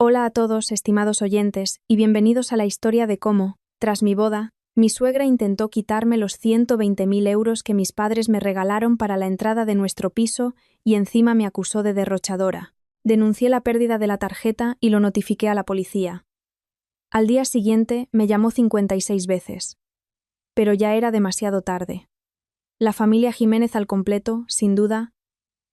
Hola a todos, estimados oyentes, y bienvenidos a la historia de cómo, tras mi boda, mi suegra intentó quitarme los 120.000 euros que mis padres me regalaron para la entrada de nuestro piso y encima me acusó de derrochadora. Denuncié la pérdida de la tarjeta y lo notifiqué a la policía. Al día siguiente me llamó 56 veces. Pero ya era demasiado tarde. La familia Jiménez al completo, sin duda,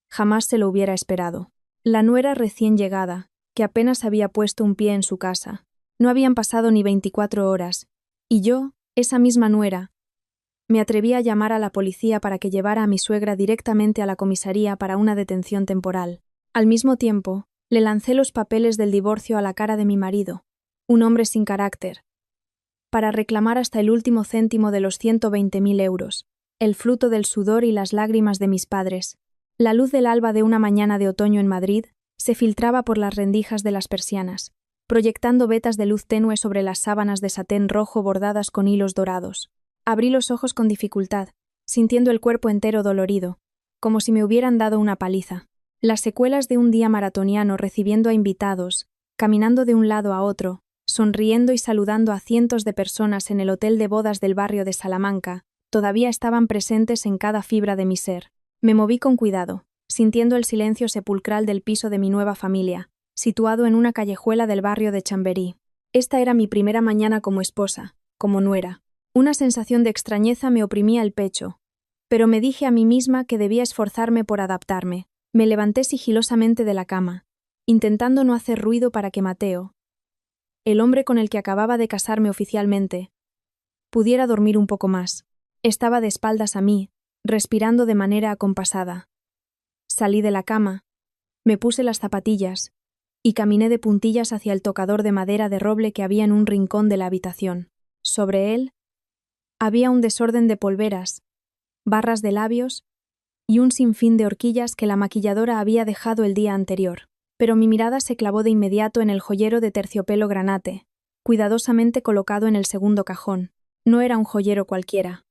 jamás se lo hubiera esperado. La nuera recién llegada, que apenas había puesto un pie en su casa. No habían pasado ni 24 horas, y yo, esa misma nuera, me atreví a llamar a la policía para que llevara a mi suegra directamente a la comisaría para una detención temporal. Al mismo tiempo, le lancé los papeles del divorcio a la cara de mi marido, un hombre sin carácter, para reclamar hasta el último céntimo de los 120.000 euros, el fruto del sudor y las lágrimas de mis padres. La luz del alba de una mañana de otoño en Madrid se filtraba por las rendijas de las persianas, proyectando vetas de luz tenue sobre las sábanas de satén rojo bordadas con hilos dorados. Abrí los ojos con dificultad, sintiendo el cuerpo entero dolorido, como si me hubieran dado una paliza. Las secuelas de un día maratoniano recibiendo a invitados, caminando de un lado a otro, sonriendo y saludando a cientos de personas en el hotel de bodas del barrio de Salamanca, todavía estaban presentes en cada fibra de mi ser. Me moví con cuidado, sintiendo el silencio sepulcral del piso de mi nueva familia, situado en una callejuela del barrio de Chamberí. Esta era mi primera mañana como esposa, como nuera. Una sensación de extrañeza me oprimía el pecho, pero me dije a mí misma que debía esforzarme por adaptarme. Me levanté sigilosamente de la cama, intentando no hacer ruido para que Mateo, el hombre con el que acababa de casarme oficialmente, pudiera dormir un poco más. Estaba de espaldas a mí, respirando de manera acompasada. Salí de la cama, me puse las zapatillas y caminé de puntillas hacia el tocador de madera de roble que había en un rincón de la habitación. Sobre él había un desorden de polveras, barras de labios y un sinfín de horquillas que la maquilladora había dejado el día anterior. Pero mi mirada se clavó de inmediato en el joyero de terciopelo granate, cuidadosamente colocado en el segundo cajón. No era un joyero cualquiera.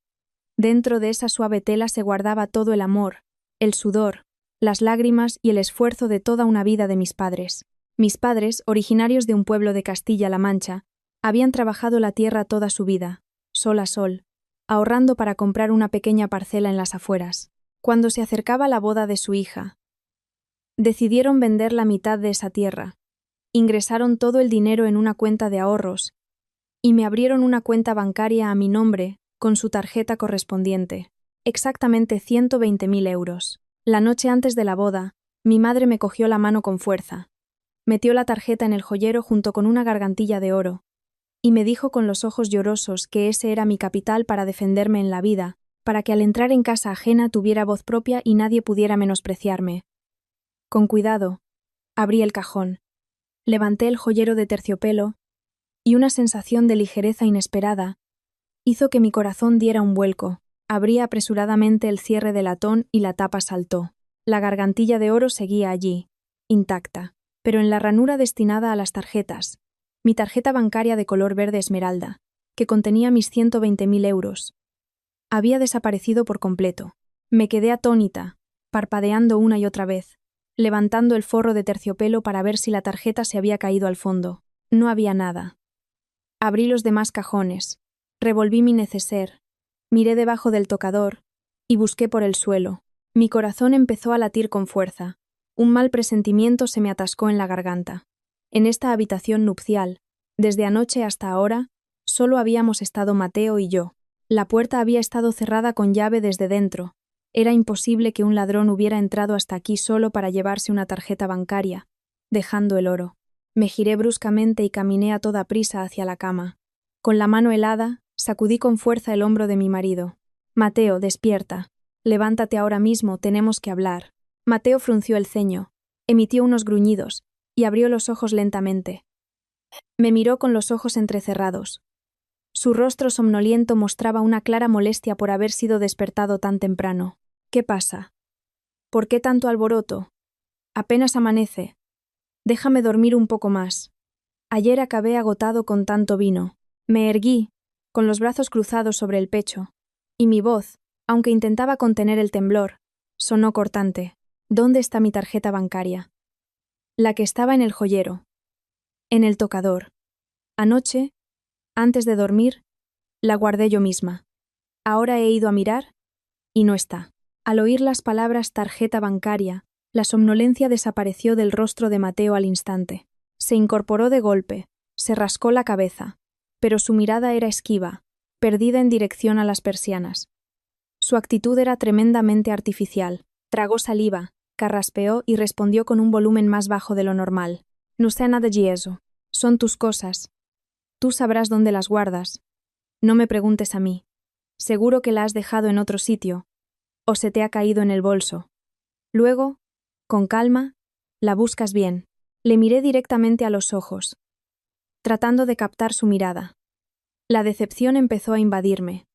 Dentro de esa suave tela se guardaba todo el amor, el sudor, las lágrimas y el esfuerzo de toda una vida de mis padres. Mis padres, originarios de un pueblo de Castilla-La Mancha, habían trabajado la tierra toda su vida, sol a sol, ahorrando para comprar una pequeña parcela en las afueras. Cuando se acercaba la boda de su hija, decidieron vender la mitad de esa tierra, ingresaron todo el dinero en una cuenta de ahorros y me abrieron una cuenta bancaria a mi nombre con su tarjeta correspondiente, exactamente 120.000 euros. La noche antes de la boda, mi madre me cogió la mano con fuerza, metió la tarjeta en el joyero junto con una gargantilla de oro y me dijo con los ojos llorosos que ese era mi capital para defenderme en la vida, para que al entrar en casa ajena tuviera voz propia y nadie pudiera menospreciarme. Con cuidado, abrí el cajón, levanté el joyero de terciopelo y una sensación de ligereza inesperada hizo que mi corazón diera un vuelco. Abrí apresuradamente el cierre de latón y la tapa saltó. La gargantilla de oro seguía allí, intacta, pero en la ranura destinada a las tarjetas, mi tarjeta bancaria de color verde esmeralda, que contenía mis 120.000 euros, había desaparecido por completo. Me quedé atónita, parpadeando una y otra vez, levantando el forro de terciopelo para ver si la tarjeta se había caído al fondo. No había nada. Abrí los demás cajones, revolví mi neceser, miré debajo del tocador y busqué por el suelo. Mi corazón empezó a latir con fuerza. Un mal presentimiento se me atascó en la garganta. En esta habitación nupcial, desde anoche hasta ahora, solo habíamos estado Mateo y yo. La puerta había estado cerrada con llave desde dentro. Era imposible que un ladrón hubiera entrado hasta aquí solo para llevarse una tarjeta bancaria, dejando el oro. Me giré bruscamente y caminé a toda prisa hacia la cama. Con la mano helada, sacudí con fuerza el hombro de mi marido. «Mateo, despierta. Levántate ahora mismo, tenemos que hablar». Mateo frunció el ceño, emitió unos gruñidos y abrió los ojos lentamente. Me miró con los ojos entrecerrados. Su rostro somnoliento mostraba una clara molestia por haber sido despertado tan temprano. «¿Qué pasa? ¿Por qué tanto alboroto? Apenas amanece. Déjame dormir un poco más. Ayer acabé agotado con tanto vino». Me erguí, con los brazos cruzados sobre el pecho, y mi voz, aunque intentaba contener el temblor, sonó cortante. «¿Dónde está mi tarjeta bancaria?» «La que estaba en el joyero». En el tocador. Anoche, antes de dormir, la guardé yo misma. Ahora he ido a mirar y no está. Al oír las palabras tarjeta bancaria, la somnolencia desapareció del rostro de Mateo al instante. Se incorporó de golpe, se rascó la cabeza, pero su mirada era esquiva, perdida en dirección a las persianas. Su actitud era tremendamente artificial. Tragó saliva, carraspeó y respondió con un volumen más bajo de lo normal. No sé nada de eso. Son tus cosas. Tú sabrás dónde las guardas. No me preguntes a mí. Seguro que la has dejado en otro sitio, o se te ha caído en el bolso. Luego, con calma, la buscas bien. Le miré directamente a los ojos, tratando de captar su mirada. La decepción empezó a invadirme.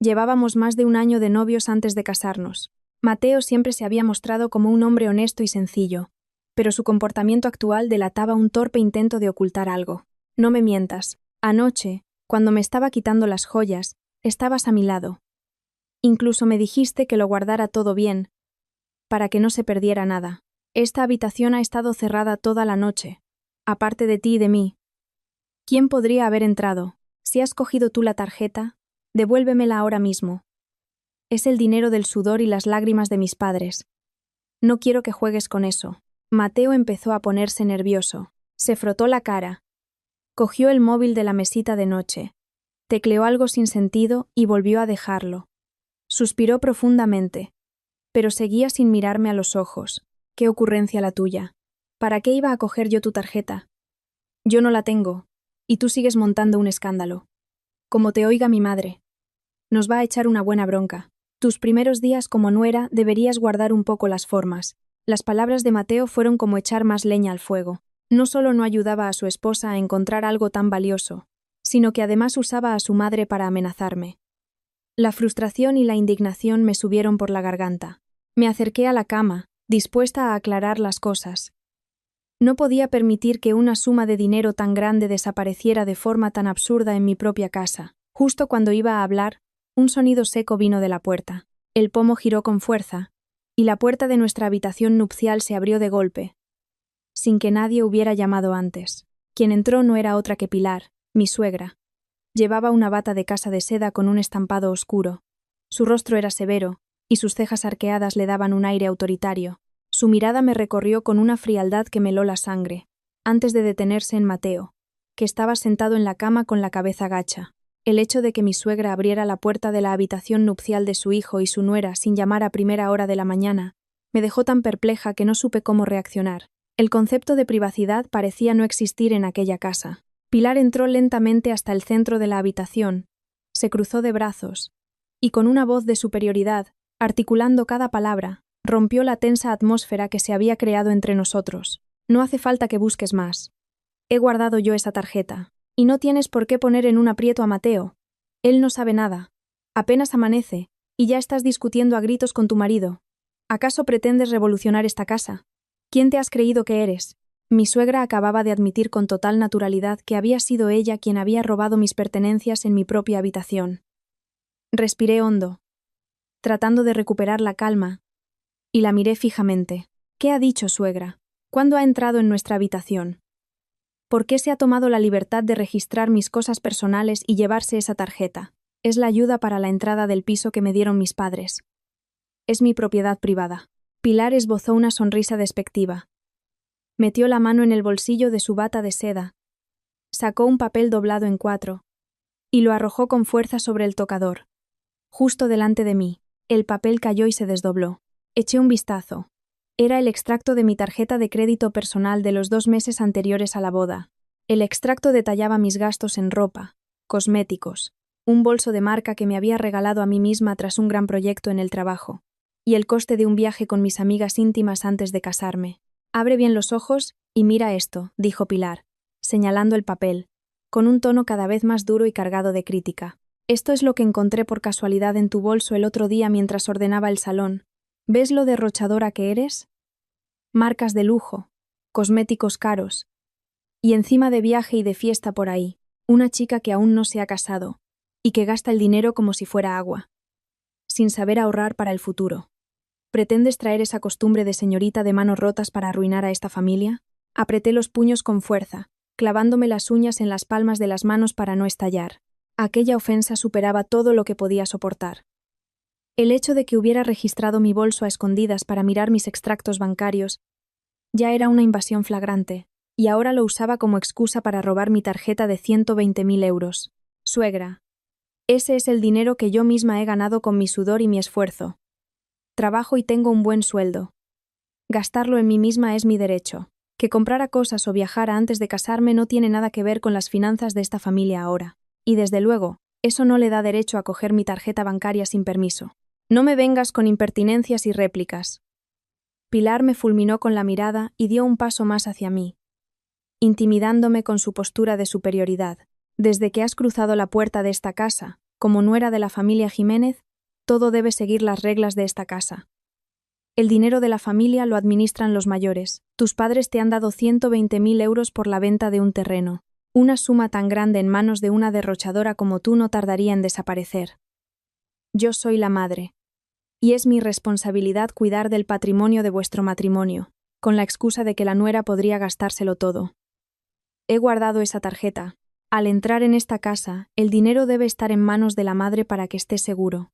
Llevábamos más de un año de novios antes de casarnos. Mateo siempre se había mostrado como un hombre honesto y sencillo, pero su comportamiento actual delataba un torpe intento de ocultar algo. No me mientas. Anoche, cuando me estaba quitando las joyas, estabas a mi lado. Incluso me dijiste que lo guardara todo bien, para que no se perdiera nada. Esta habitación ha estado cerrada toda la noche, aparte de ti y de mí. ¿Quién podría haber entrado? Si has cogido tú la tarjeta, devuélvemela ahora mismo. Es el dinero del sudor y las lágrimas de mis padres. No quiero que juegues con eso. Mateo empezó a ponerse nervioso. Se frotó la cara. Cogió el móvil de la mesita de noche. Tecleó algo sin sentido y volvió a dejarlo. Suspiró profundamente, pero seguía sin mirarme a los ojos. ¿Qué ocurrencia la tuya? ¿Para qué iba a coger yo tu tarjeta? Yo no la tengo, y tú sigues montando un escándalo. Como te oiga mi madre. Nos va a echar una buena bronca. Tus primeros días como nuera deberías guardar un poco las formas. Las palabras de Mateo fueron como echar más leña al fuego. No solo no ayudaba a su esposa a encontrar algo tan valioso, sino que además usaba a su madre para amenazarme. La frustración y la indignación me subieron por la garganta. Me acerqué a la cama, dispuesta a aclarar las cosas. No podía permitir que una suma de dinero tan grande desapareciera de forma tan absurda en mi propia casa. Justo cuando iba a hablar, un sonido seco vino de la puerta. El pomo giró con fuerza, y la puerta de nuestra habitación nupcial se abrió de golpe, sin que nadie hubiera llamado antes. Quien entró no era otra que Pilar, mi suegra. Llevaba una bata de casa de seda con un estampado oscuro. Su rostro era severo, y sus cejas arqueadas le daban un aire autoritario. Su mirada me recorrió con una frialdad que me heló la sangre, antes de detenerse en Mateo, que estaba sentado en la cama con la cabeza gacha. El hecho de que mi suegra abriera la puerta de la habitación nupcial de su hijo y su nuera sin llamar a primera hora de la mañana, me dejó tan perpleja que no supe cómo reaccionar. El concepto de privacidad parecía no existir en aquella casa. Pilar entró lentamente hasta el centro de la habitación, se cruzó de brazos, y con una voz de superioridad, articulando cada palabra, rompió la tensa atmósfera que se había creado entre nosotros. No hace falta que busques más. He guardado yo esa tarjeta, y no tienes por qué poner en un aprieto a Mateo. Él no sabe nada. Apenas amanece, y ya estás discutiendo a gritos con tu marido. ¿Acaso pretendes revolucionar esta casa? ¿Quién te has creído que eres? Mi suegra acababa de admitir con total naturalidad que había sido ella quien había robado mis pertenencias en mi propia habitación. Respiré hondo, tratando de recuperar la calma, y la miré fijamente. ¿Qué ha dicho, suegra? ¿Cuándo ha entrado en nuestra habitación? ¿Por qué se ha tomado la libertad de registrar mis cosas personales y llevarse esa tarjeta? Es la ayuda para la entrada del piso que me dieron mis padres. Es mi propiedad privada. Pilar esbozó una sonrisa despectiva. Metió la mano en el bolsillo de su bata de seda, sacó un papel doblado en 4 y lo arrojó con fuerza sobre el tocador. Justo delante de mí, el papel cayó y se desdobló. Eché un vistazo. Era el extracto de mi tarjeta de crédito personal de los 2 meses anteriores a la boda. El extracto detallaba mis gastos en ropa, cosméticos, un bolso de marca que me había regalado a mí misma tras un gran proyecto en el trabajo, y el coste de un viaje con mis amigas íntimas antes de casarme. Abre bien los ojos y mira esto, dijo Pilar, señalando el papel, con un tono cada vez más duro y cargado de crítica. Esto es lo que encontré por casualidad en tu bolso el otro día mientras ordenaba el salón. ¿Ves lo derrochadora que eres? Marcas de lujo, cosméticos caros, y encima de viaje y de fiesta por ahí, una chica que aún no se ha casado, y que gasta el dinero como si fuera agua, sin saber ahorrar para el futuro. ¿Pretendes traer esa costumbre de señorita de manos rotas para arruinar a esta familia? Apreté los puños con fuerza, clavándome las uñas en las palmas de las manos para no estallar. Aquella ofensa superaba todo lo que podía soportar. El hecho de que hubiera registrado mi bolso a escondidas para mirar mis extractos bancarios ya era una invasión flagrante, y ahora lo usaba como excusa para robar mi tarjeta de 120.000 euros. Suegra, ese es el dinero que yo misma he ganado con mi sudor y mi esfuerzo. Trabajo y tengo un buen sueldo. Gastarlo en mí misma es mi derecho. Que comprara cosas o viajara antes de casarme no tiene nada que ver con las finanzas de esta familia ahora. Y desde luego, eso no le da derecho a coger mi tarjeta bancaria sin permiso. No me vengas con impertinencias y réplicas. Pilar me fulminó con la mirada y dio un paso más hacia mí, intimidándome con su postura de superioridad. Desde que has cruzado la puerta de esta casa, como nuera de la familia Jiménez, todo debe seguir las reglas de esta casa. El dinero de la familia lo administran los mayores. Tus padres te han dado 120.000 euros por la venta de un terreno. Una suma tan grande en manos de una derrochadora como tú no tardaría en desaparecer. Yo soy la madre. Y es mi responsabilidad cuidar del patrimonio de vuestro matrimonio, con la excusa de que la nuera podría gastárselo todo. He guardado esa tarjeta. Al entrar en esta casa, el dinero debe estar en manos de la madre para que esté seguro.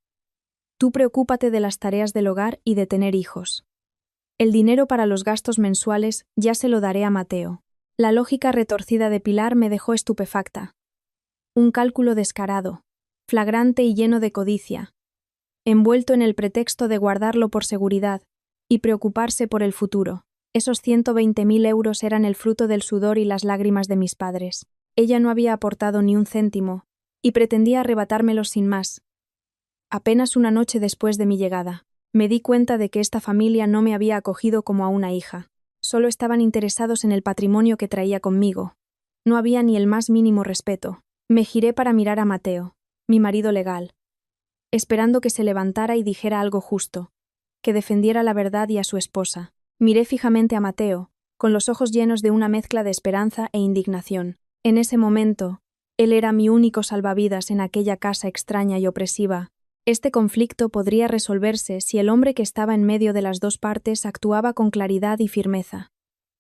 Tú preocúpate de las tareas del hogar y de tener hijos. El dinero para los gastos mensuales ya se lo daré a Mateo. La lógica retorcida de Pilar me dejó estupefacta. Un cálculo descarado, flagrante y lleno de codicia, envuelto en el pretexto de guardarlo por seguridad y preocuparse por el futuro. Esos 120.000 euros eran el fruto del sudor y las lágrimas de mis padres. Ella no había aportado ni un céntimo, y pretendía arrebatármelos sin más. Apenas una noche después de mi llegada, me di cuenta de que esta familia no me había acogido como a una hija. Solo estaban interesados en el patrimonio que traía conmigo. No había ni el más mínimo respeto. Me giré para mirar a Mateo, mi marido legal, esperando que se levantara y dijera algo justo, que defendiera la verdad y a su esposa. Miré fijamente a Mateo, con los ojos llenos de una mezcla de esperanza e indignación. En ese momento, él era mi único salvavidas en aquella casa extraña y opresiva. Este conflicto podría resolverse si el hombre que estaba en medio de las dos partes actuaba con claridad y firmeza.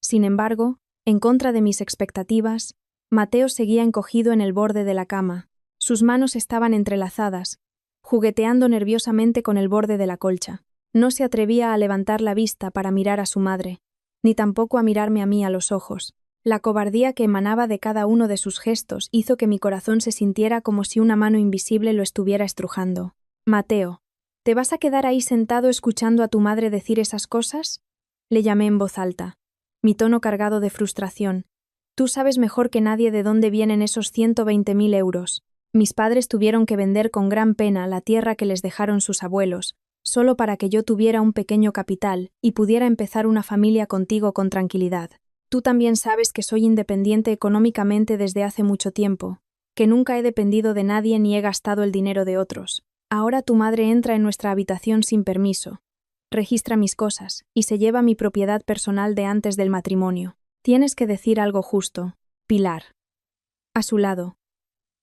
Sin embargo, en contra de mis expectativas, Mateo seguía encogido en el borde de la cama. Sus manos estaban entrelazadas, jugueteando nerviosamente con el borde de la colcha. No se atrevía a levantar la vista para mirar a su madre, ni tampoco a mirarme a mí a los ojos. La cobardía que emanaba de cada uno de sus gestos hizo que mi corazón se sintiera como si una mano invisible lo estuviera estrujando. Mateo, ¿te vas a quedar ahí sentado escuchando a tu madre decir esas cosas? Le llamé en voz alta, mi tono cargado de frustración. Tú sabes mejor que nadie de dónde vienen esos 120.000 euros. Mis padres tuvieron que vender con gran pena la tierra que les dejaron sus abuelos, solo para que yo tuviera un pequeño capital y pudiera empezar una familia contigo con tranquilidad. Tú también sabes que soy independiente económicamente desde hace mucho tiempo, que nunca he dependido de nadie ni he gastado el dinero de otros. Ahora tu madre entra en nuestra habitación sin permiso, registra mis cosas y se lleva mi propiedad personal de antes del matrimonio. Tienes que decir algo justo, Pilar. A su lado,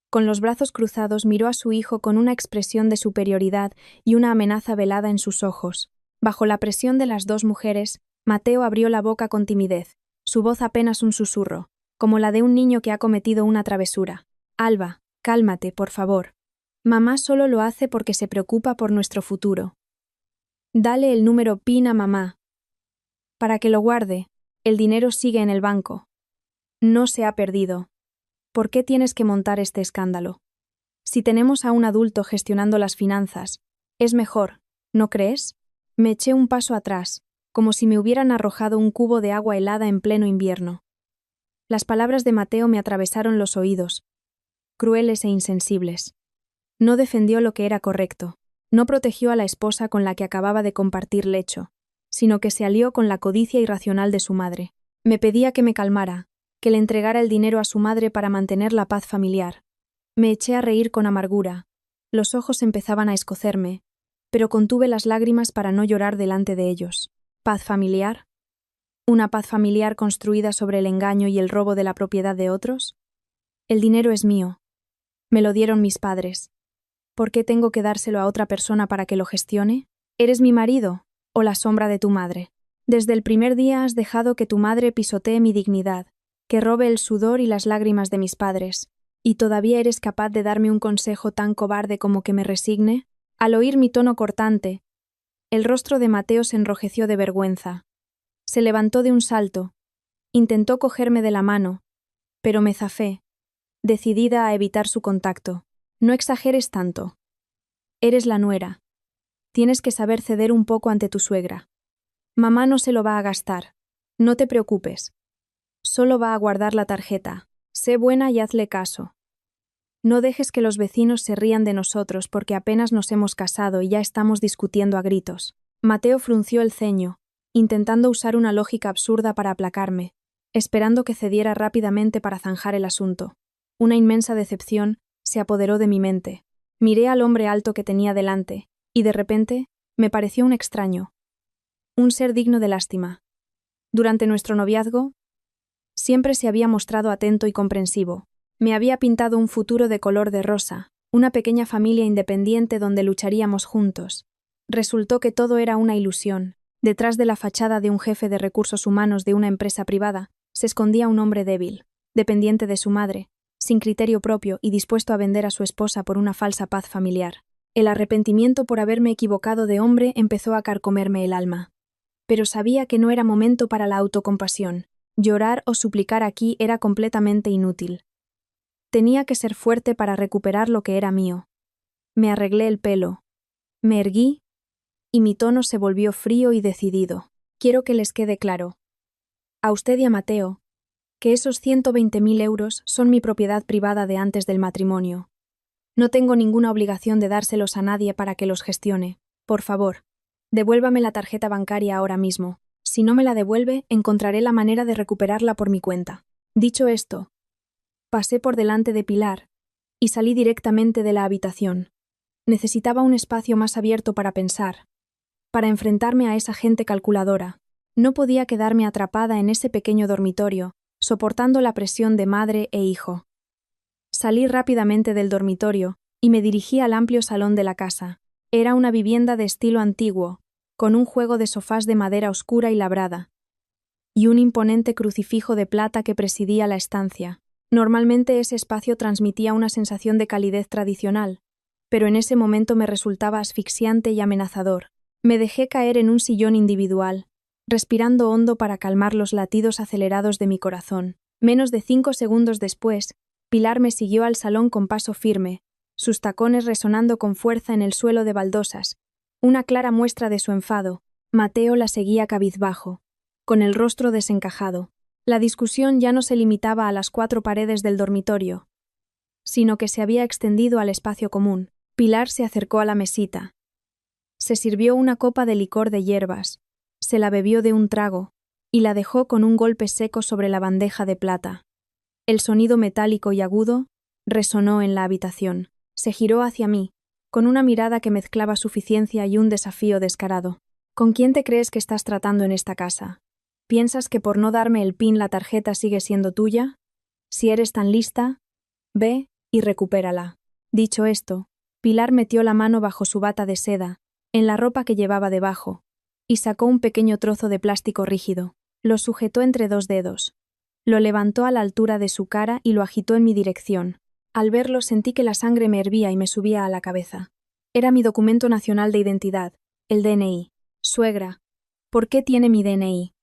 con los brazos cruzados, miró a su hijo con una expresión de superioridad y una amenaza velada en sus ojos. Bajo la presión de las dos mujeres, Mateo abrió la boca con timidez, su voz apenas un susurro, como la de un niño que ha cometido una travesura. Alba, cálmate, por favor. Mamá solo lo hace porque se preocupa por nuestro futuro. Dale el número PIN a mamá. Para que lo guarde, el dinero sigue en el banco. No se ha perdido. ¿Por qué tienes que montar este escándalo? Si tenemos a un adulto gestionando las finanzas, es mejor, ¿no crees? Me eché un paso atrás, como si me hubieran arrojado un cubo de agua helada en pleno invierno. Las palabras de Mateo me atravesaron los oídos, crueles e insensibles. No defendió lo que era correcto, no protegió a la esposa con la que acababa de compartir lecho, sino que se alió con la codicia irracional de su madre. Me pedía que me calmara, que le entregara el dinero a su madre para mantener la paz familiar. Me eché a reír con amargura. Los ojos empezaban a escocerme, pero contuve las lágrimas para no llorar delante de ellos. ¿Paz familiar? ¿Una paz familiar construida sobre el engaño y el robo de la propiedad de otros? El dinero es mío. Me lo dieron mis padres. ¿Por qué tengo que dárselo a otra persona para que lo gestione? ¿Eres mi marido o la sombra de tu madre? Desde el primer día has dejado que tu madre pisotee mi dignidad, que robe el sudor y las lágrimas de mis padres. ¿Y todavía eres capaz de darme un consejo tan cobarde como que me resigne? Al oír mi tono cortante, el rostro de Mateo se enrojeció de vergüenza. Se levantó de un salto. Intentó cogerme de la mano, pero me zafé, decidida a evitar su contacto. No exageres tanto. Eres la nuera. Tienes que saber ceder un poco ante tu suegra. Mamá no se lo va a gastar. No te preocupes. Solo va a guardar la tarjeta. Sé buena y hazle caso. No dejes que los vecinos se rían de nosotros porque apenas nos hemos casado y ya estamos discutiendo a gritos. Mateo frunció el ceño, intentando usar una lógica absurda para aplacarme, esperando que cediera rápidamente para zanjar el asunto. Una inmensa decepción se apoderó de mi mente. Miré al hombre alto que tenía delante, y de repente me pareció un extraño. Un ser digno de lástima. Durante nuestro noviazgo, siempre se había mostrado atento y comprensivo. Me había pintado un futuro de color de rosa, una pequeña familia independiente donde lucharíamos juntos. Resultó que todo era una ilusión. Detrás de la fachada de un jefe de recursos humanos de una empresa privada, se escondía un hombre débil, dependiente de su madre, sin criterio propio y dispuesto a vender a su esposa por una falsa paz familiar. El arrepentimiento por haberme equivocado de hombre empezó a carcomerme el alma. Pero sabía que no era momento para la autocompasión. Llorar o suplicar aquí era completamente inútil. Tenía que ser fuerte para recuperar lo que era mío. Me arreglé el pelo. Me erguí y mi tono se volvió frío y decidido. Quiero que les quede claro, a usted y a Mateo, que esos 120.000 euros son mi propiedad privada de antes del matrimonio. No tengo ninguna obligación de dárselos a nadie para que los gestione. Por favor, devuélvame la tarjeta bancaria ahora mismo. Si no me la devuelve, encontraré la manera de recuperarla por mi cuenta. Dicho esto, pasé por delante de Pilar y salí directamente de la habitación. Necesitaba un espacio más abierto para pensar, para enfrentarme a esa gente calculadora. No podía quedarme atrapada en ese pequeño dormitorio, soportando la presión de madre e hijo. Salí rápidamente del dormitorio y me dirigí al amplio salón de la casa. Era una vivienda de estilo antiguo, con un juego de sofás de madera oscura y labrada, y un imponente crucifijo de plata que presidía la estancia. Normalmente ese espacio transmitía una sensación de calidez tradicional, pero en ese momento me resultaba asfixiante y amenazador. Me dejé caer en un sillón individual, respirando hondo para calmar los latidos acelerados de mi corazón. Menos de 5 segundos después, Pilar me siguió al salón con paso firme, sus tacones resonando con fuerza en el suelo de baldosas, una clara muestra de su enfado. Mateo la seguía cabizbajo, con el rostro desencajado. La discusión ya no se limitaba a las 4 paredes del dormitorio, sino que se había extendido al espacio común. Pilar se acercó a la mesita. Se sirvió una copa de licor de hierbas, se la bebió de un trago, y la dejó con un golpe seco sobre la bandeja de plata. El sonido metálico y agudo resonó en la habitación. Se giró hacia mí, con una mirada que mezclaba suficiencia y un desafío descarado. ¿Con quién te crees que estás tratando en esta casa? ¿Piensas que por no darme el PIN la tarjeta sigue siendo tuya? Si eres tan lista, ve y recupérala. Dicho esto, Pilar metió la mano bajo su bata de seda, en la ropa que llevaba debajo, y sacó un pequeño trozo de plástico rígido. Lo sujetó entre 2 dedos. Lo levantó a la altura de su cara y lo agitó en mi dirección. Al verlo sentí que la sangre me hervía y me subía a la cabeza. Era mi documento nacional de identidad, el DNI. Suegra, ¿por qué tiene mi DNI?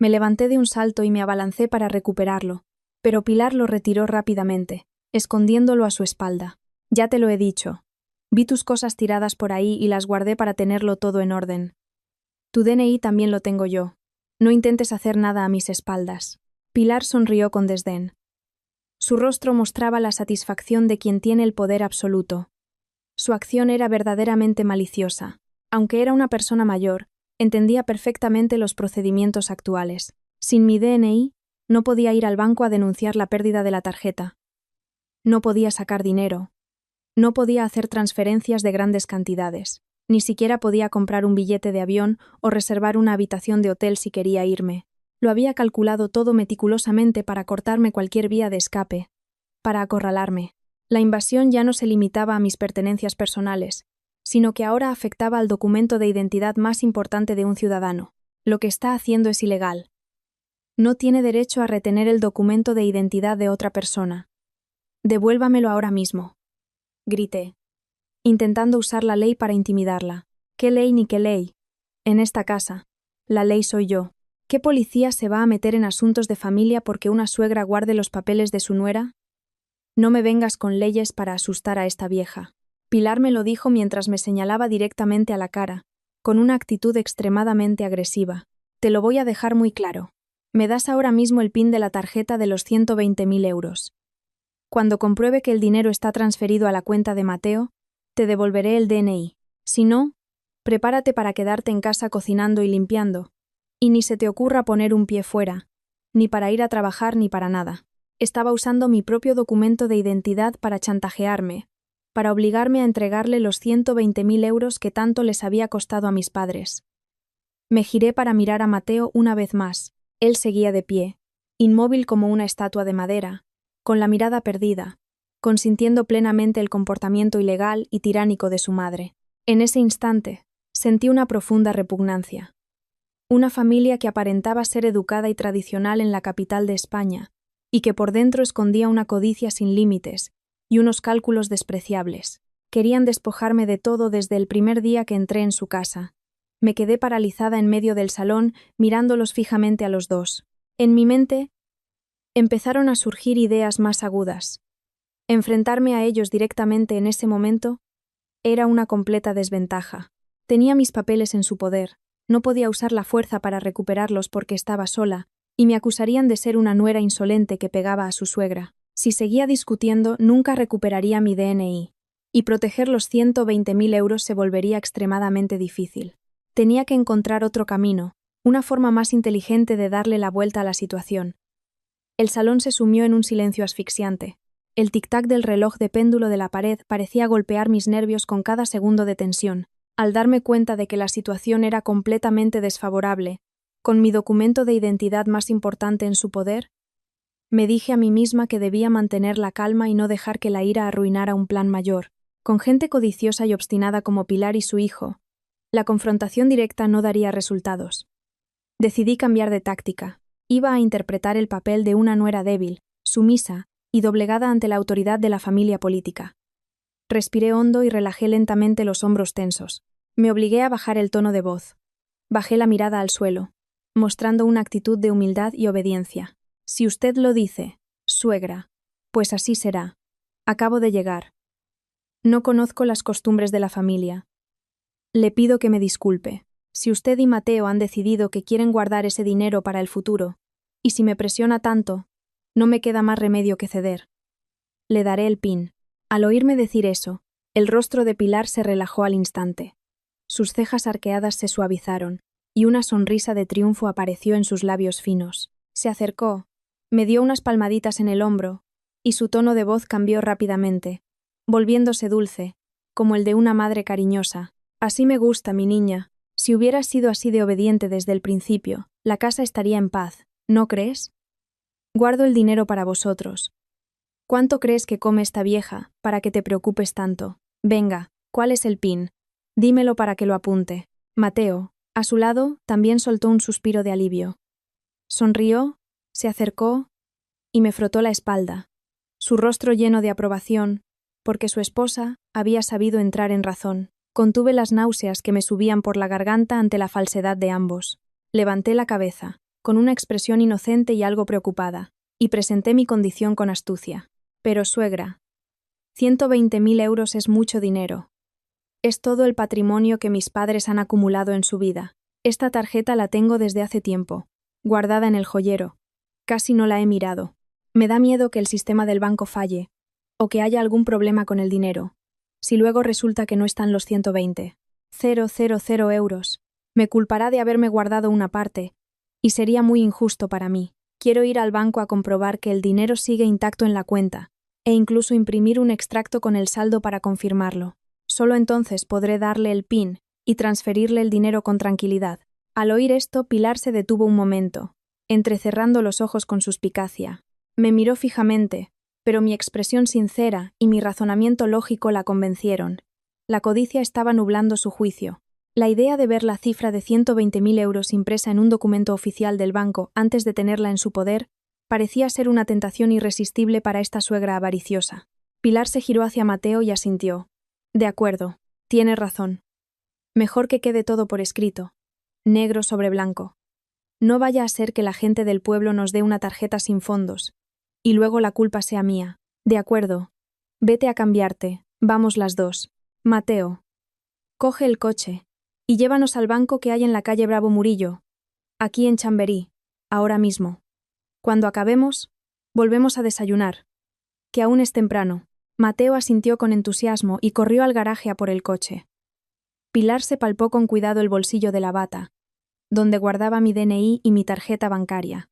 Me levanté de un salto y me abalancé para recuperarlo, pero Pilar lo retiró rápidamente, escondiéndolo a su espalda. Ya te lo he dicho. Vi tus cosas tiradas por ahí y las guardé para tenerlo todo en orden. Tu DNI también lo tengo yo. No intentes hacer nada a mis espaldas. Pilar sonrió con desdén. Su rostro mostraba la satisfacción de quien tiene el poder absoluto. Su acción era verdaderamente maliciosa. Aunque era una persona mayor, entendía perfectamente los procedimientos actuales. Sin mi DNI, no podía ir al banco a denunciar la pérdida de la tarjeta. No podía sacar dinero. No podía hacer transferencias de grandes cantidades. Ni siquiera podía comprar un billete de avión o reservar una habitación de hotel si quería irme. Lo había calculado todo meticulosamente para cortarme cualquier vía de escape, para acorralarme. La invasión ya no se limitaba a mis pertenencias personales, sino que ahora afectaba al documento de identidad más importante de un ciudadano. Lo que está haciendo es ilegal. No tiene derecho a retener el documento de identidad de otra persona. Devuélvamelo ahora mismo. Grité, intentando usar la ley para intimidarla. ¿Qué ley ni qué ley? En esta casa, la ley soy yo. ¿Qué policía se va a meter en asuntos de familia porque una suegra guarde los papeles de su nuera? No me vengas con leyes para asustar a esta vieja. Pilar me lo dijo mientras me señalaba directamente a la cara, con una actitud extremadamente agresiva. Te lo voy a dejar muy claro. Me das ahora mismo el PIN de la tarjeta de los 120.000 euros. Cuando compruebe que el dinero está transferido a la cuenta de Mateo, te devolveré el DNI. Si no, prepárate para quedarte en casa cocinando y limpiando. Y ni se te ocurra poner un pie fuera, ni para ir a trabajar ni para nada. Estaba usando mi propio documento de identidad para chantajearme, para obligarme a entregarle los 120.000 euros que tanto les había costado a mis padres. Me giré para mirar a Mateo una vez más. Él seguía de pie, inmóvil como una estatua de madera, con la mirada perdida, consintiendo plenamente el comportamiento ilegal y tiránico de su madre. En ese instante, sentí una profunda repugnancia. Una familia que aparentaba ser educada y tradicional en la capital de España, y que por dentro escondía una codicia sin límites y unos cálculos despreciables. Querían despojarme de todo desde el primer día que entré en su casa. Me quedé paralizada en medio del salón, mirándolos fijamente a los dos. En mi mente empezaron a surgir ideas más agudas. Enfrentarme a ellos directamente en ese momento era una completa desventaja. Tenía mis papeles en su poder, no podía usar la fuerza para recuperarlos porque estaba sola, y me acusarían de ser una nuera insolente que pegaba a su suegra. Si seguía discutiendo, nunca recuperaría mi DNI, y proteger los 120.000 euros se volvería extremadamente difícil. Tenía que encontrar otro camino, una forma más inteligente de darle la vuelta a la situación. El salón se sumió en un silencio asfixiante. El tic-tac del reloj de péndulo de la pared parecía golpear mis nervios con cada segundo de tensión. Al darme cuenta de que la situación era completamente desfavorable, con mi documento de identidad más importante en su poder, me dije a mí misma que debía mantener la calma y no dejar que la ira arruinara un plan mayor. Con gente codiciosa y obstinada como Pilar y su hijo, la confrontación directa no daría resultados. Decidí cambiar de táctica. Iba a interpretar el papel de una nuera débil, sumisa y doblegada ante la autoridad de la familia política. Respiré hondo y relajé lentamente los hombros tensos. Me obligué a bajar el tono de voz. Bajé la mirada al suelo, mostrando una actitud de humildad y obediencia. Si usted lo dice, suegra, pues así será. Acabo de llegar. No conozco las costumbres de la familia. Le pido que me disculpe. Si usted y Mateo han decidido que quieren guardar ese dinero para el futuro, y si me presiona tanto, no me queda más remedio que ceder. Le daré el PIN. Al oírme decir eso, el rostro de Pilar se relajó al instante. Sus cejas arqueadas se suavizaron, y una sonrisa de triunfo apareció en sus labios finos. Se acercó, me dio unas palmaditas en el hombro, y su tono de voz cambió rápidamente, volviéndose dulce, como el de una madre cariñosa. Así me gusta, mi niña. Si hubieras sido así de obediente desde el principio, la casa estaría en paz, ¿no crees? Guardo el dinero para vosotros. ¿Cuánto crees que come esta vieja para que te preocupes tanto? Venga, ¿cuál es el PIN? Dímelo para que lo apunte. Mateo, a su lado, también soltó un suspiro de alivio. Sonrió, se acercó y me frotó la espalda, su rostro lleno de aprobación, porque su esposa había sabido entrar en razón. Contuve las náuseas que me subían por la garganta ante la falsedad de ambos. Levanté la cabeza, con una expresión inocente y algo preocupada, y presenté mi condición con astucia. Pero, suegra, 120.000 euros es mucho dinero. Es todo el patrimonio que mis padres han acumulado en su vida. Esta tarjeta la tengo desde hace tiempo, guardada en el joyero. Casi no la he mirado. Me da miedo que el sistema del banco falle, o que haya algún problema con el dinero. Si luego resulta que no están los 120.000 euros, me culpará de haberme guardado una parte, y sería muy injusto para mí. Quiero ir al banco a comprobar que el dinero sigue intacto en la cuenta, e incluso imprimir un extracto con el saldo para confirmarlo. Solo entonces podré darle el PIN y transferirle el dinero con tranquilidad. Al oír esto, Pilar se detuvo un momento, entrecerrando los ojos con suspicacia. Me miró fijamente, pero mi expresión sincera y mi razonamiento lógico la convencieron. La codicia estaba nublando su juicio, La idea de ver la cifra de 120.000 euros impresa en un documento oficial del banco antes de tenerla en su poder parecía ser una tentación irresistible para esta suegra avariciosa. Pilar se giró hacia Mateo y asintió. De acuerdo, tiene razón. Mejor que quede todo por escrito, negro sobre blanco. No vaya a ser que la gente del pueblo nos dé una tarjeta sin fondos, y luego la culpa sea mía. De acuerdo. Vete a cambiarte, vamos las dos. Mateo. Coge el coche, y llévanos al banco que hay en la calle Bravo Murillo, aquí en Chamberí, ahora mismo. Cuando acabemos, volvemos a desayunar, que aún es temprano. Mateo asintió con entusiasmo y corrió al garaje a por el coche. Pilar se palpó con cuidado el bolsillo de la bata, donde guardaba mi DNI y mi tarjeta bancaria,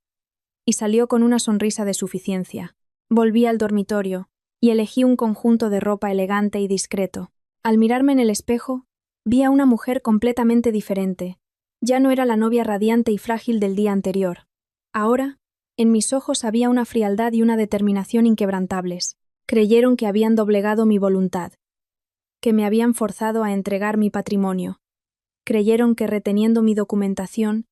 y salió con una sonrisa de suficiencia. Volví al dormitorio y elegí un conjunto de ropa elegante y discreto. Al mirarme en el espejo, vi a una mujer completamente diferente. Ya no era la novia radiante y frágil del día anterior. Ahora, en mis ojos había una frialdad y una determinación inquebrantables. Creyeron que habían doblegado mi voluntad, que me habían forzado a entregar mi patrimonio. Creyeron que reteniendo mi documentación,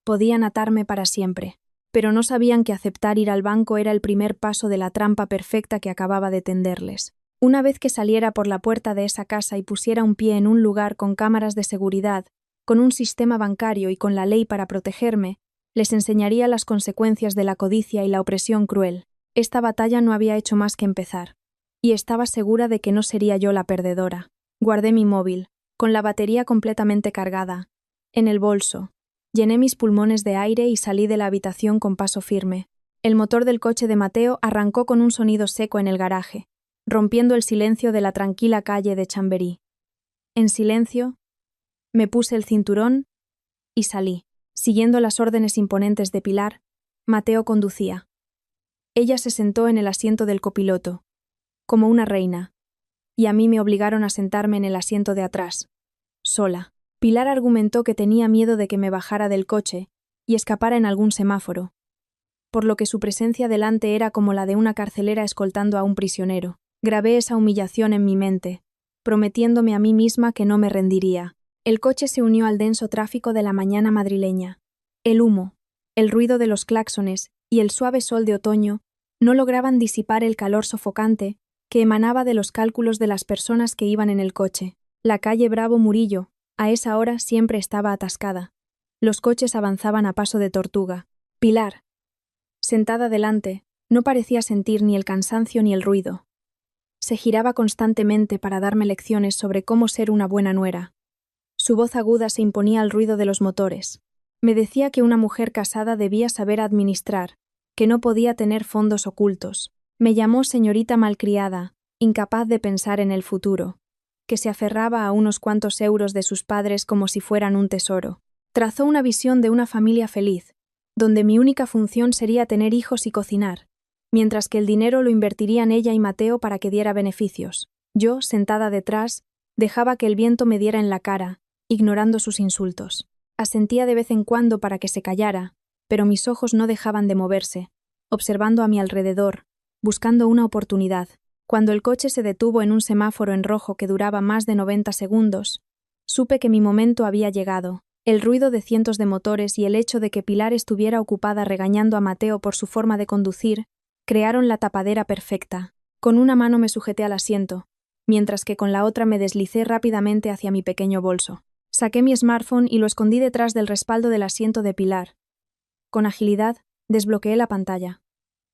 podían atarme para siempre, pero no sabían que aceptar ir al banco era el primer paso de la trampa perfecta que acababa de tenderles. Una vez que saliera por la puerta de esa casa y pusiera un pie en un lugar con cámaras de seguridad, con un sistema bancario y con la ley para protegerme, les enseñaría las consecuencias de la codicia y la opresión cruel. Esta batalla no había hecho más que empezar, y estaba segura de que no sería yo la perdedora. Guardé mi móvil, con la batería completamente cargada, en el bolso. Llené mis pulmones de aire y salí de la habitación con paso firme. El motor del coche de Mateo arrancó con un sonido seco en el garaje, rompiendo el silencio de la tranquila calle de Chamberí. En silencio, me puse el cinturón y salí. Siguiendo las órdenes imponentes de Pilar, Mateo conducía. Ella se sentó en el asiento del copiloto, como una reina, y a mí me obligaron a sentarme en el asiento de atrás, sola. Pilar argumentó que tenía miedo de que me bajara del coche y escapara en algún semáforo, por lo que su presencia delante era como la de una carcelera escoltando a un prisionero. Grabé esa humillación en mi mente, prometiéndome a mí misma que no me rendiría. El coche se unió al denso tráfico de la mañana madrileña. El humo, el ruido de los claxones y el suave sol de otoño no lograban disipar el calor sofocante que emanaba de los cálculos de las personas que iban en el coche. La calle Bravo Murillo, a esa hora, siempre estaba atascada. Los coches avanzaban a paso de tortuga. Pilar, sentada delante, no parecía sentir ni el cansancio ni el ruido. Se giraba constantemente para darme lecciones sobre cómo ser una buena nuera. Su voz aguda se imponía al ruido de los motores. Me decía que una mujer casada debía saber administrar, que no podía tener fondos ocultos. Me llamó señorita malcriada, incapaz de pensar en el futuro, que se aferraba a unos cuantos euros de sus padres como si fueran un tesoro. Trazó una visión de una familia feliz, donde mi única función sería tener hijos y cocinar, mientras que el dinero lo invertirían ella y Mateo para que diera beneficios. Yo, sentada detrás, dejaba que el viento me diera en la cara, ignorando sus insultos. Asentía de vez en cuando para que se callara, pero mis ojos no dejaban de moverse, observando a mi alrededor, buscando una oportunidad. Cuando el coche se detuvo en un semáforo en rojo que duraba más de 90 segundos, supe que mi momento había llegado. El ruido de cientos de motores y el hecho de que Pilar estuviera ocupada regañando a Mateo por su forma de conducir crearon la tapadera perfecta. Con una mano me sujeté al asiento, mientras que con la otra me deslicé rápidamente hacia mi pequeño bolso. Saqué mi smartphone y lo escondí detrás del respaldo del asiento de Pilar. Con agilidad, desbloqueé la pantalla.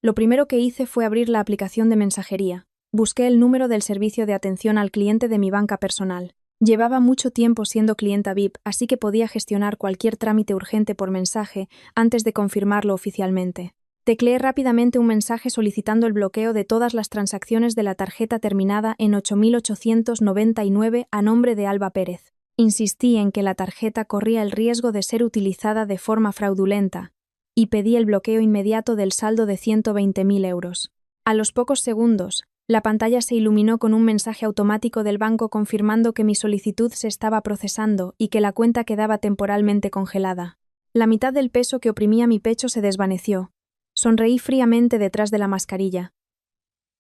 Lo primero que hice fue abrir la aplicación de mensajería. Busqué el número del servicio de atención al cliente de mi banca personal. Llevaba mucho tiempo siendo clienta VIP, así que podía gestionar cualquier trámite urgente por mensaje antes de confirmarlo oficialmente. Tecleé rápidamente un mensaje solicitando el bloqueo de todas las transacciones de la tarjeta terminada en 8899 a nombre de Alba Pérez. Insistí en que la tarjeta corría el riesgo de ser utilizada de forma fraudulenta y pedí el bloqueo inmediato del saldo de 120.000 euros. A los pocos segundos, la pantalla se iluminó con un mensaje automático del banco confirmando que mi solicitud se estaba procesando y que la cuenta quedaba temporalmente congelada. La mitad del peso que oprimía mi pecho se desvaneció. Sonreí fríamente detrás de la mascarilla.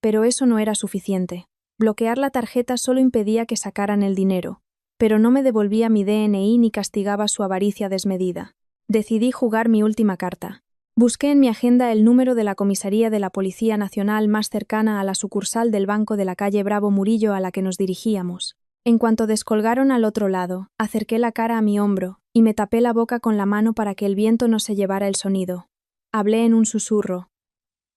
Pero eso no era suficiente. Bloquear la tarjeta solo impedía que sacaran el dinero. pero no me devolvía mi DNI ni castigaba su avaricia desmedida. Decidí jugar mi última carta. Busqué en mi agenda el número de la comisaría de la Policía Nacional más cercana a la sucursal del banco de la calle Bravo Murillo a la que nos dirigíamos. En cuanto descolgaron al otro lado, acerqué la cara a mi hombro y me tapé la boca con la mano para que el viento no se llevara el sonido. Hablé en un susurro,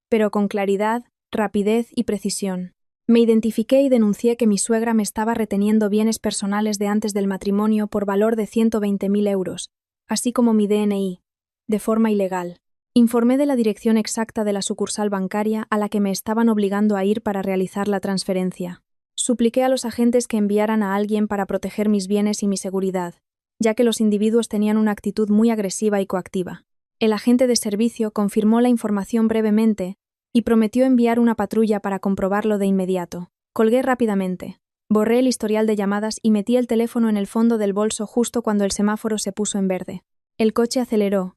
pero con claridad, rapidez y precisión. Me identifiqué y denuncié que mi suegra me estaba reteniendo bienes personales de antes del matrimonio por valor de 120.000 euros, así como mi DNI, de forma ilegal. Informé de la dirección exacta de la sucursal bancaria a la que me estaban obligando a ir para realizar la transferencia. Supliqué a los agentes que enviaran a alguien para proteger mis bienes y mi seguridad, ya que los individuos tenían una actitud muy agresiva y coactiva. El agente de servicio confirmó la información brevemente y prometió enviar una patrulla para comprobarlo de inmediato. Colgué rápidamente. Borré el historial de llamadas y metí el teléfono en el fondo del bolso justo cuando el semáforo se puso en verde. El coche aceleró,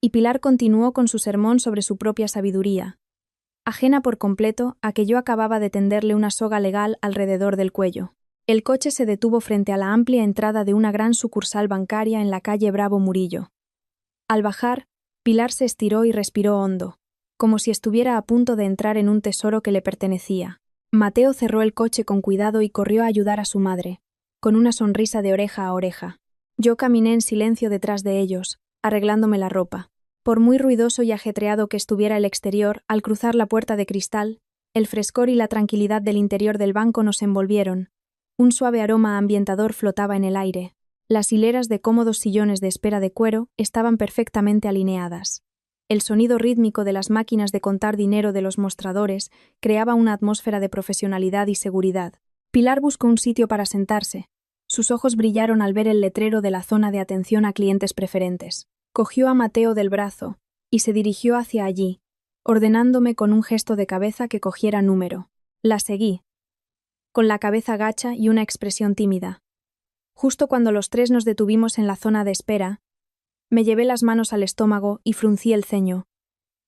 y Pilar continuó con su sermón sobre su propia sabiduría, ajena por completo a que yo acababa de tenderle una soga legal alrededor del cuello. El coche se detuvo frente a la amplia entrada de una gran sucursal bancaria en la calle Bravo Murillo. Al bajar, Pilar se estiró y respiró hondo, como si estuviera a punto de entrar en un tesoro que le pertenecía. Mateo cerró el coche con cuidado y corrió a ayudar a su madre, con una sonrisa de oreja a oreja. Yo caminé en silencio detrás de ellos, arreglándome la ropa. Por muy ruidoso y ajetreado que estuviera el exterior, al cruzar la puerta de cristal, el frescor y la tranquilidad del interior del banco nos envolvieron. Un suave aroma ambientador flotaba en el aire. Las hileras de cómodos sillones de espera de cuero estaban perfectamente alineadas. El sonido rítmico de las máquinas de contar dinero de los mostradores creaba una atmósfera de profesionalidad y seguridad. Pilar buscó un sitio para sentarse. Sus ojos brillaron al ver el letrero de la zona de atención a clientes preferentes. Cogió a Mateo del brazo y se dirigió hacia allí, ordenándome con un gesto de cabeza que cogiera número. La seguí, con la cabeza gacha y una expresión tímida. Justo cuando los tres nos detuvimos en la zona de espera, me llevé las manos al estómago y fruncí el ceño,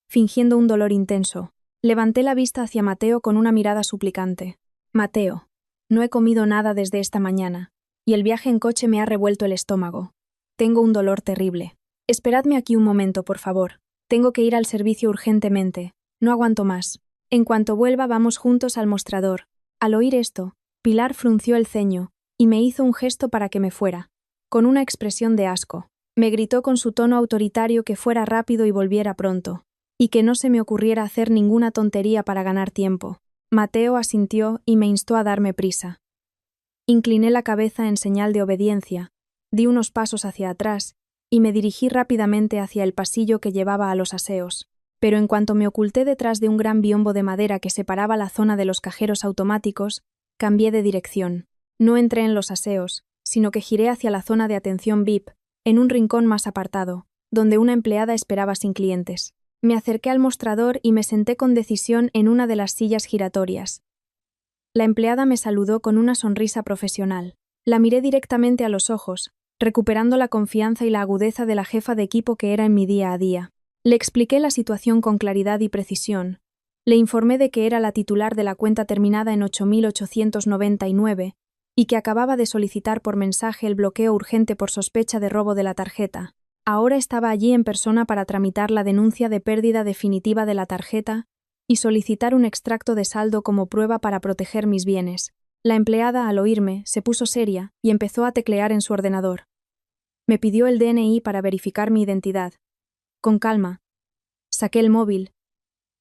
fingiendo un dolor intenso. Levanté la vista hacia Mateo con una mirada suplicante. Mateo, no he comido nada desde esta mañana, y el viaje en coche me ha revuelto el estómago. Tengo un dolor terrible. Esperadme aquí un momento, por favor. Tengo que ir al servicio urgentemente. No aguanto más. En cuanto vuelva, vamos juntos al mostrador. Al oír esto, Pilar frunció el ceño y me hizo un gesto para que me fuera, con una expresión de asco. Me gritó con su tono autoritario que fuera rápido y volviera pronto, y que no se me ocurriera hacer ninguna tontería para ganar tiempo. Mateo asintió y me instó a darme prisa. Incliné la cabeza en señal de obediencia, di unos pasos hacia atrás y me dirigí rápidamente hacia el pasillo que llevaba a los aseos. Pero en cuanto me oculté detrás de un gran biombo de madera que separaba la zona de los cajeros automáticos, cambié de dirección. No entré en los aseos, sino que giré hacia la zona de atención VIP, en un rincón más apartado, donde una empleada esperaba sin clientes. Me acerqué al mostrador y me senté con decisión en una de las sillas giratorias. La empleada me saludó con una sonrisa profesional. La miré directamente a los ojos, recuperando la confianza y la agudeza de la jefa de equipo que era en mi día a día. Le expliqué la situación con claridad y precisión. Le informé de que era la titular de la cuenta terminada en 8.899 y que acababa de solicitar por mensaje el bloqueo urgente por sospecha de robo de la tarjeta. Ahora estaba allí en persona para tramitar la denuncia de pérdida definitiva de la tarjeta y solicitar un extracto de saldo como prueba para proteger mis bienes. La empleada, al oírme, se puso seria y empezó a teclear en su ordenador. Me pidió el DNI para verificar mi identidad. Con calma, saqué el móvil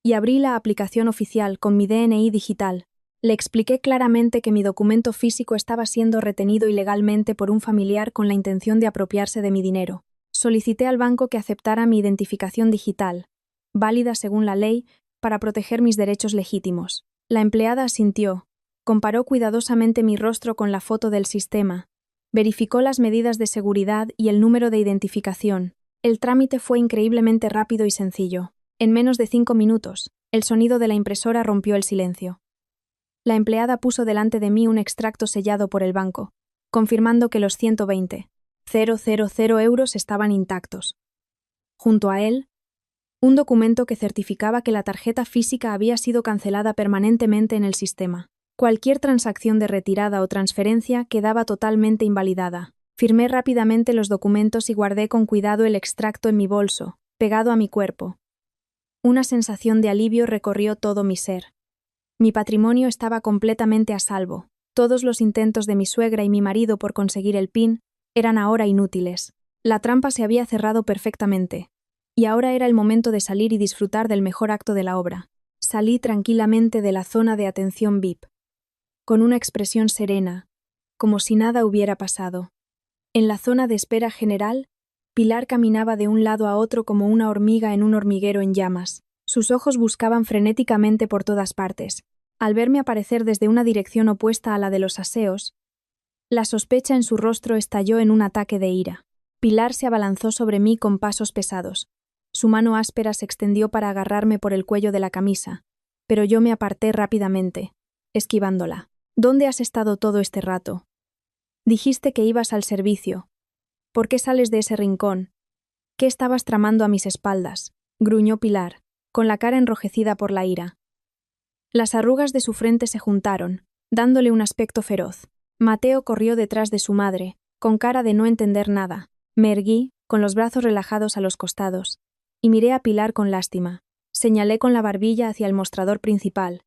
y abrí la aplicación oficial con mi DNI digital. Le expliqué claramente que mi documento físico estaba siendo retenido ilegalmente por un familiar con la intención de apropiarse de mi dinero. Solicité al banco que aceptara mi identificación digital, válida según la ley, para proteger mis derechos legítimos. La empleada asintió, comparó cuidadosamente mi rostro con la foto del sistema, verificó las medidas de seguridad y el número de identificación. El trámite fue increíblemente rápido y sencillo. En menos de 5 minutos, el sonido de la impresora rompió el silencio. La empleada puso delante de mí un extracto sellado por el banco, confirmando que los 120.000 euros estaban intactos. Junto a él, un documento que certificaba que la tarjeta física había sido cancelada permanentemente en el sistema. Cualquier transacción de retirada o transferencia quedaba totalmente invalidada. Firmé rápidamente los documentos y guardé con cuidado el extracto en mi bolso, pegado a mi cuerpo. Una sensación de alivio recorrió todo mi ser. Mi patrimonio estaba completamente a salvo. Todos los intentos de mi suegra y mi marido por conseguir el PIN eran ahora inútiles. La trampa se había cerrado perfectamente. Y ahora era el momento de salir y disfrutar del mejor acto de la obra. Salí tranquilamente de la zona de atención VIP, con una expresión serena, como si nada hubiera pasado. En la zona de espera general, Pilar caminaba de un lado a otro como una hormiga en un hormiguero en llamas. Sus ojos buscaban frenéticamente por todas partes. Al verme aparecer desde una dirección opuesta a la de los aseos, la sospecha en su rostro estalló en un ataque de ira. Pilar se abalanzó sobre mí con pasos pesados. Su mano áspera se extendió para agarrarme por el cuello de la camisa, pero yo me aparté rápidamente, esquivándola. ¿Dónde has estado todo este rato? Dijiste que ibas al servicio. ¿Por qué sales de ese rincón? ¿Qué estabas tramando a mis espaldas? Gruñó Pilar, con la cara enrojecida por la ira. Las arrugas de su frente se juntaron, dándole un aspecto feroz. Mateo corrió detrás de su madre, con cara de no entender nada. Me erguí, con los brazos relajados a los costados, y miré a Pilar con lástima. Señalé con la barbilla hacia el mostrador principal,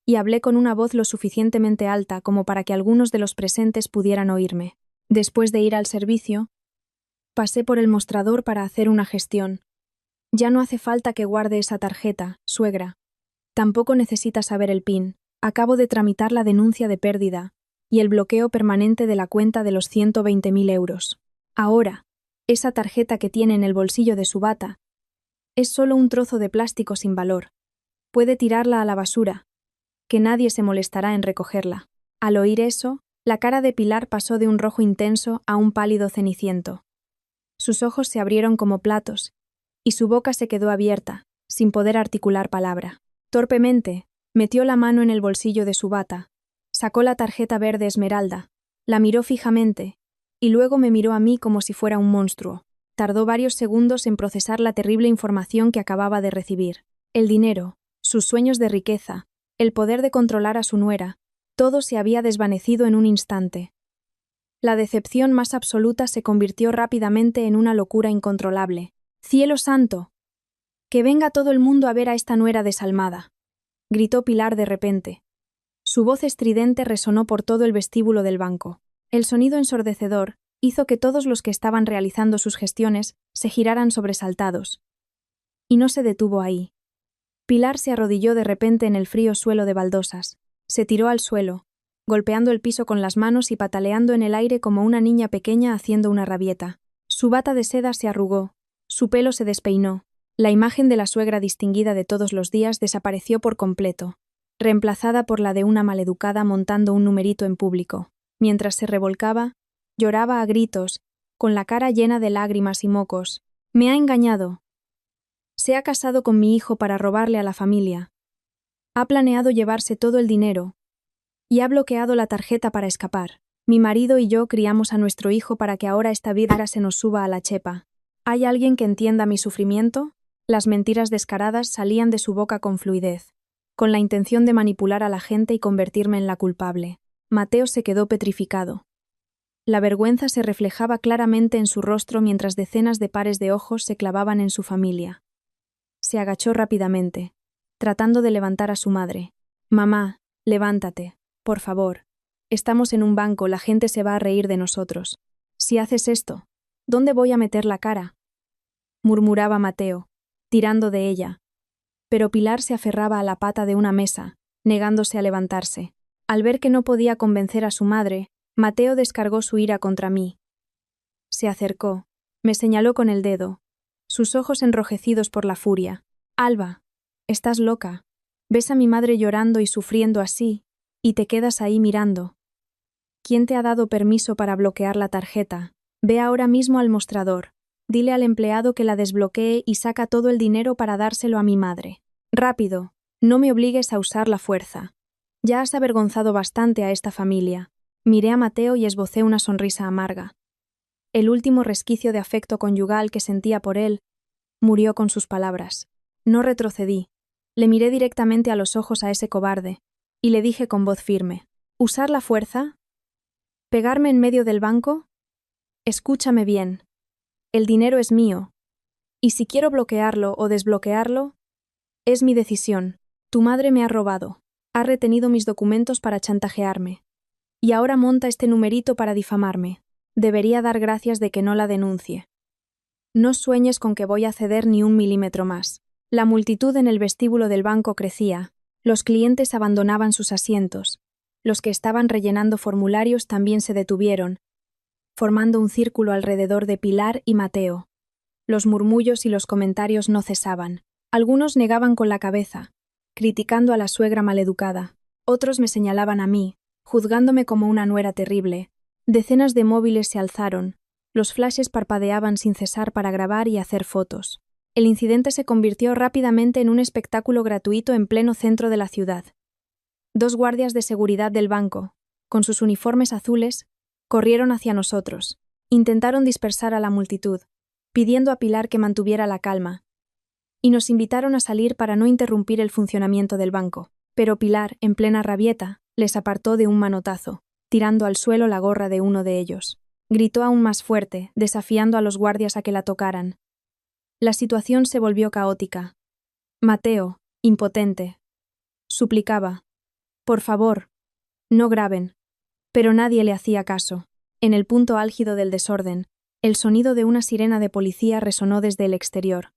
y hablé con una voz lo suficientemente alta como para que algunos de los presentes pudieran oírme. Después de ir al servicio, pasé por el mostrador para hacer una gestión. Ya no hace falta que guarde esa tarjeta, suegra. Tampoco necesita saber el PIN. Acabo de tramitar la denuncia de pérdida y el bloqueo permanente de la cuenta de los 120.000 euros. Ahora, esa tarjeta que tiene en el bolsillo de su bata es solo un trozo de plástico sin valor. Puede tirarla a la basura, que nadie se molestará en recogerla. Al oír eso, la cara de Pilar pasó de un rojo intenso a un pálido ceniciento. Sus ojos se abrieron como platos, y su boca se quedó abierta, sin poder articular palabra. Torpemente, metió la mano en el bolsillo de su bata, sacó la tarjeta verde esmeralda, la miró fijamente, y luego me miró a mí como si fuera un monstruo. Tardó varios segundos en procesar la terrible información que acababa de recibir. El dinero, sus sueños de riqueza, el poder de controlar a su nuera, todo se había desvanecido en un instante. La decepción más absoluta se convirtió rápidamente en una locura incontrolable. ¡Cielo santo! ¡Que venga todo el mundo a ver a esta nuera desalmada!, gritó Pilar de repente. Su voz estridente resonó por todo el vestíbulo del banco. El sonido ensordecedor hizo que todos los que estaban realizando sus gestiones se giraran sobresaltados. Y no se detuvo ahí. Pilar se arrodilló de repente en el frío suelo de baldosas. Se tiró al suelo, golpeando el piso con las manos y pataleando en el aire como una niña pequeña haciendo una rabieta. Su bata de seda se arrugó, su pelo se despeinó. La imagen de la suegra distinguida de todos los días desapareció por completo, reemplazada por la de una maleducada montando un numerito en público. Mientras se revolcaba, lloraba a gritos, con la cara llena de lágrimas y mocos. «Me ha engañado. Se ha casado con mi hijo para robarle a la familia. Ha planeado llevarse todo el dinero y ha bloqueado la tarjeta para escapar. Mi marido y yo criamos a nuestro hijo para que ahora esta vida se nos suba a la chepa. ¿Hay alguien que entienda mi sufrimiento?». Las mentiras descaradas salían de su boca con fluidez, con la intención de manipular a la gente y convertirme en la culpable. Mateo se quedó petrificado. La vergüenza se reflejaba claramente en su rostro mientras decenas de pares de ojos se clavaban en su familia. Se agachó rápidamente, tratando de levantar a su madre. «Mamá, levántate, por favor. Estamos en un banco, la gente se va a reír de nosotros. Si haces esto, ¿dónde voy a meter la cara?», murmuraba Mateo, tirando de ella. Pero Pilar se aferraba a la pata de una mesa, negándose a levantarse. Al ver que no podía convencer a su madre, Mateo descargó su ira contra mí. Se acercó, me señaló con el dedo, sus ojos enrojecidos por la furia. «Alba, estás loca. Ves a mi madre llorando y sufriendo así, y te quedas ahí mirando. ¿Quién te ha dado permiso para bloquear la tarjeta? Ve ahora mismo al mostrador. Dile al empleado que la desbloquee y saca todo el dinero para dárselo a mi madre. Rápido, no me obligues a usar la fuerza. Ya has avergonzado bastante a esta familia». Miré a Mateo y esbocé una sonrisa amarga. El último resquicio de afecto conyugal que sentía por él murió con sus palabras. No retrocedí. Le miré directamente a los ojos a ese cobarde, y le dije con voz firme: ¿usar la fuerza? ¿Pegarme en medio del banco? Escúchame bien. El dinero es mío. Y si quiero bloquearlo o desbloquearlo, es mi decisión. Tu madre me ha robado. Ha retenido mis documentos para chantajearme. Y ahora monta este numerito para difamarme. Debería dar gracias de que no la denuncie. No sueñes con que voy a ceder ni un milímetro más. La multitud en el vestíbulo del banco crecía. Los clientes abandonaban sus asientos. Los que estaban rellenando formularios también se detuvieron, formando un círculo alrededor de Pilar y Mateo. Los murmullos y los comentarios no cesaban. Algunos negaban con la cabeza, criticando a la suegra maleducada. Otros me señalaban a mí, juzgándome como una nuera terrible. Decenas de móviles se alzaron. Los flashes parpadeaban sin cesar para grabar y hacer fotos. El incidente se convirtió rápidamente en un espectáculo gratuito en pleno centro de la ciudad. 2 guardias de seguridad del banco, con sus uniformes azules, corrieron hacia nosotros. Intentaron dispersar a la multitud, pidiendo a Pilar que mantuviera la calma, y nos invitaron a salir para no interrumpir el funcionamiento del banco. Pero Pilar, en plena rabieta, les apartó de un manotazo, tirando al suelo la gorra de uno de ellos. Gritó aún más fuerte, desafiando a los guardias a que la tocaran. La situación se volvió caótica. Mateo, impotente, suplicaba: «Por favor, no graben». Pero nadie le hacía caso. En el punto álgido del desorden, el sonido de una sirena de policía resonó desde el exterior.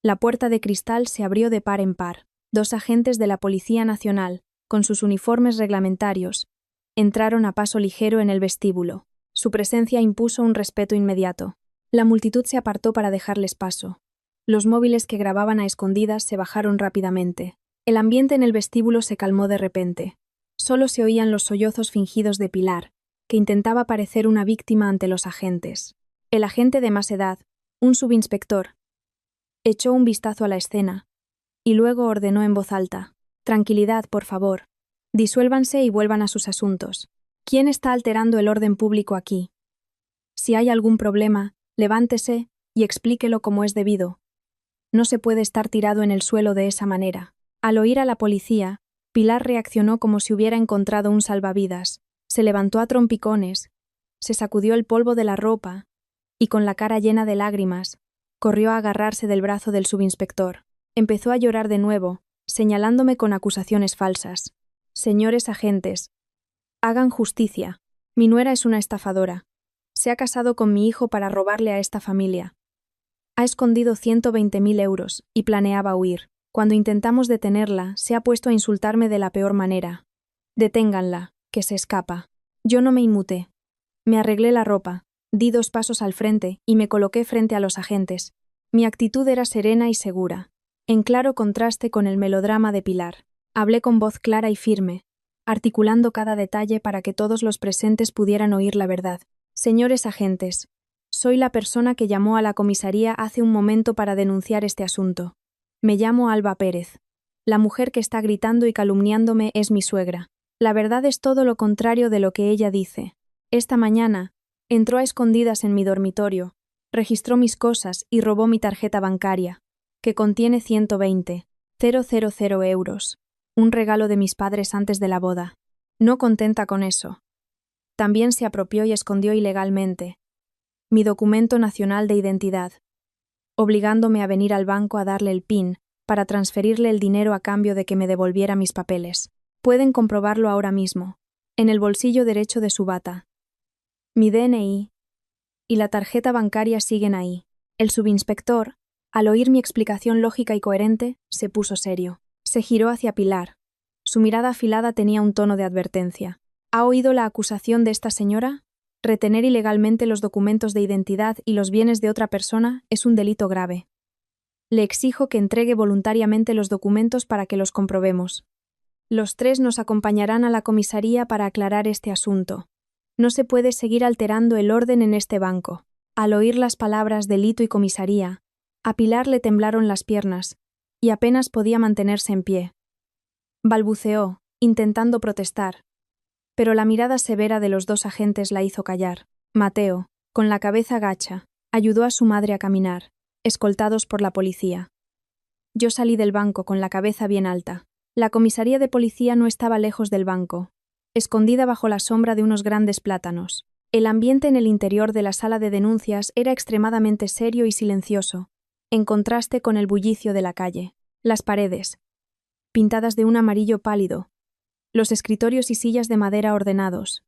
La puerta de cristal se abrió de par en par. 2 agentes de la Policía Nacional, con sus uniformes reglamentarios, entraron a paso ligero en el vestíbulo. Su presencia impuso un respeto inmediato. La multitud se apartó para dejarles paso. Los móviles que grababan a escondidas se bajaron rápidamente. El ambiente en el vestíbulo se calmó de repente. Solo se oían los sollozos fingidos de Pilar, que intentaba parecer una víctima ante los agentes. El agente de más edad, un subinspector, echó un vistazo a la escena y luego ordenó en voz alta: «Tranquilidad, por favor. Disuélvanse y vuelvan a sus asuntos. ¿Quién está alterando el orden público aquí? Si hay algún problema, levántese y explíquelo como es debido. No se puede estar tirado en el suelo de esa manera». Al oír a la policía, Pilar reaccionó como si hubiera encontrado un salvavidas. Se levantó a trompicones, se sacudió el polvo de la ropa y, con la cara llena de lágrimas, corrió a agarrarse del brazo del subinspector. Empezó a llorar de nuevo, señalándome con acusaciones falsas. «Señores agentes, hagan justicia. Mi nuera es una estafadora. Se ha casado con mi hijo para robarle a esta familia. Ha escondido 120.000 euros y planeaba huir. Cuando intentamos detenerla, se ha puesto a insultarme de la peor manera. Deténganla, que se escapa». Yo no me inmuté. Me arreglé la ropa, di 2 pasos al frente y me coloqué frente a los agentes. Mi actitud era serena y segura, en claro contraste con el melodrama de Pilar. Hablé con voz clara y firme, articulando cada detalle para que todos los presentes pudieran oír la verdad. «Señores agentes, soy la persona que llamó a la comisaría hace un momento para denunciar este asunto. Me llamo Alba Pérez. La mujer que está gritando y calumniándome es mi suegra. La verdad es todo lo contrario de lo que ella dice. Esta mañana entró a escondidas en mi dormitorio, registró mis cosas y robó mi tarjeta bancaria, que contiene 120.000 euros, un regalo de mis padres antes de la boda. No contenta con eso, también se apropió y escondió ilegalmente mi documento nacional de identidad, obligándome a venir al banco a darle el PIN para transferirle el dinero a cambio de que me devolviera mis papeles. Pueden comprobarlo ahora mismo, en el bolsillo derecho de su bata. Mi DNI y la tarjeta bancaria siguen ahí». El subinspector, al oír mi explicación lógica y coherente, se puso serio. Se giró hacia Pilar. Su mirada afilada tenía un tono de advertencia. «¿Ha oído la acusación de esta señora? Retener ilegalmente los documentos de identidad y los bienes de otra persona es un delito grave. Le exijo que entregue voluntariamente los documentos para que los comprobemos. Los 3 nos acompañarán a la comisaría para aclarar este asunto. No se puede seguir alterando el orden en este banco». Al oír las palabras delito y comisaría, a Pilar le temblaron las piernas y apenas podía mantenerse en pie. Balbuceó, intentando protestar, pero la mirada severa de los 2 agentes la hizo callar. Mateo, con la cabeza gacha, ayudó a su madre a caminar, escoltados por la policía. Yo salí del banco con la cabeza bien alta. La comisaría de policía no estaba lejos del banco, escondida bajo la sombra de unos grandes plátanos. El ambiente en el interior de la sala de denuncias era extremadamente serio y silencioso, en contraste con el bullicio de la calle. Las paredes, pintadas de un amarillo pálido, los escritorios y sillas de madera ordenados,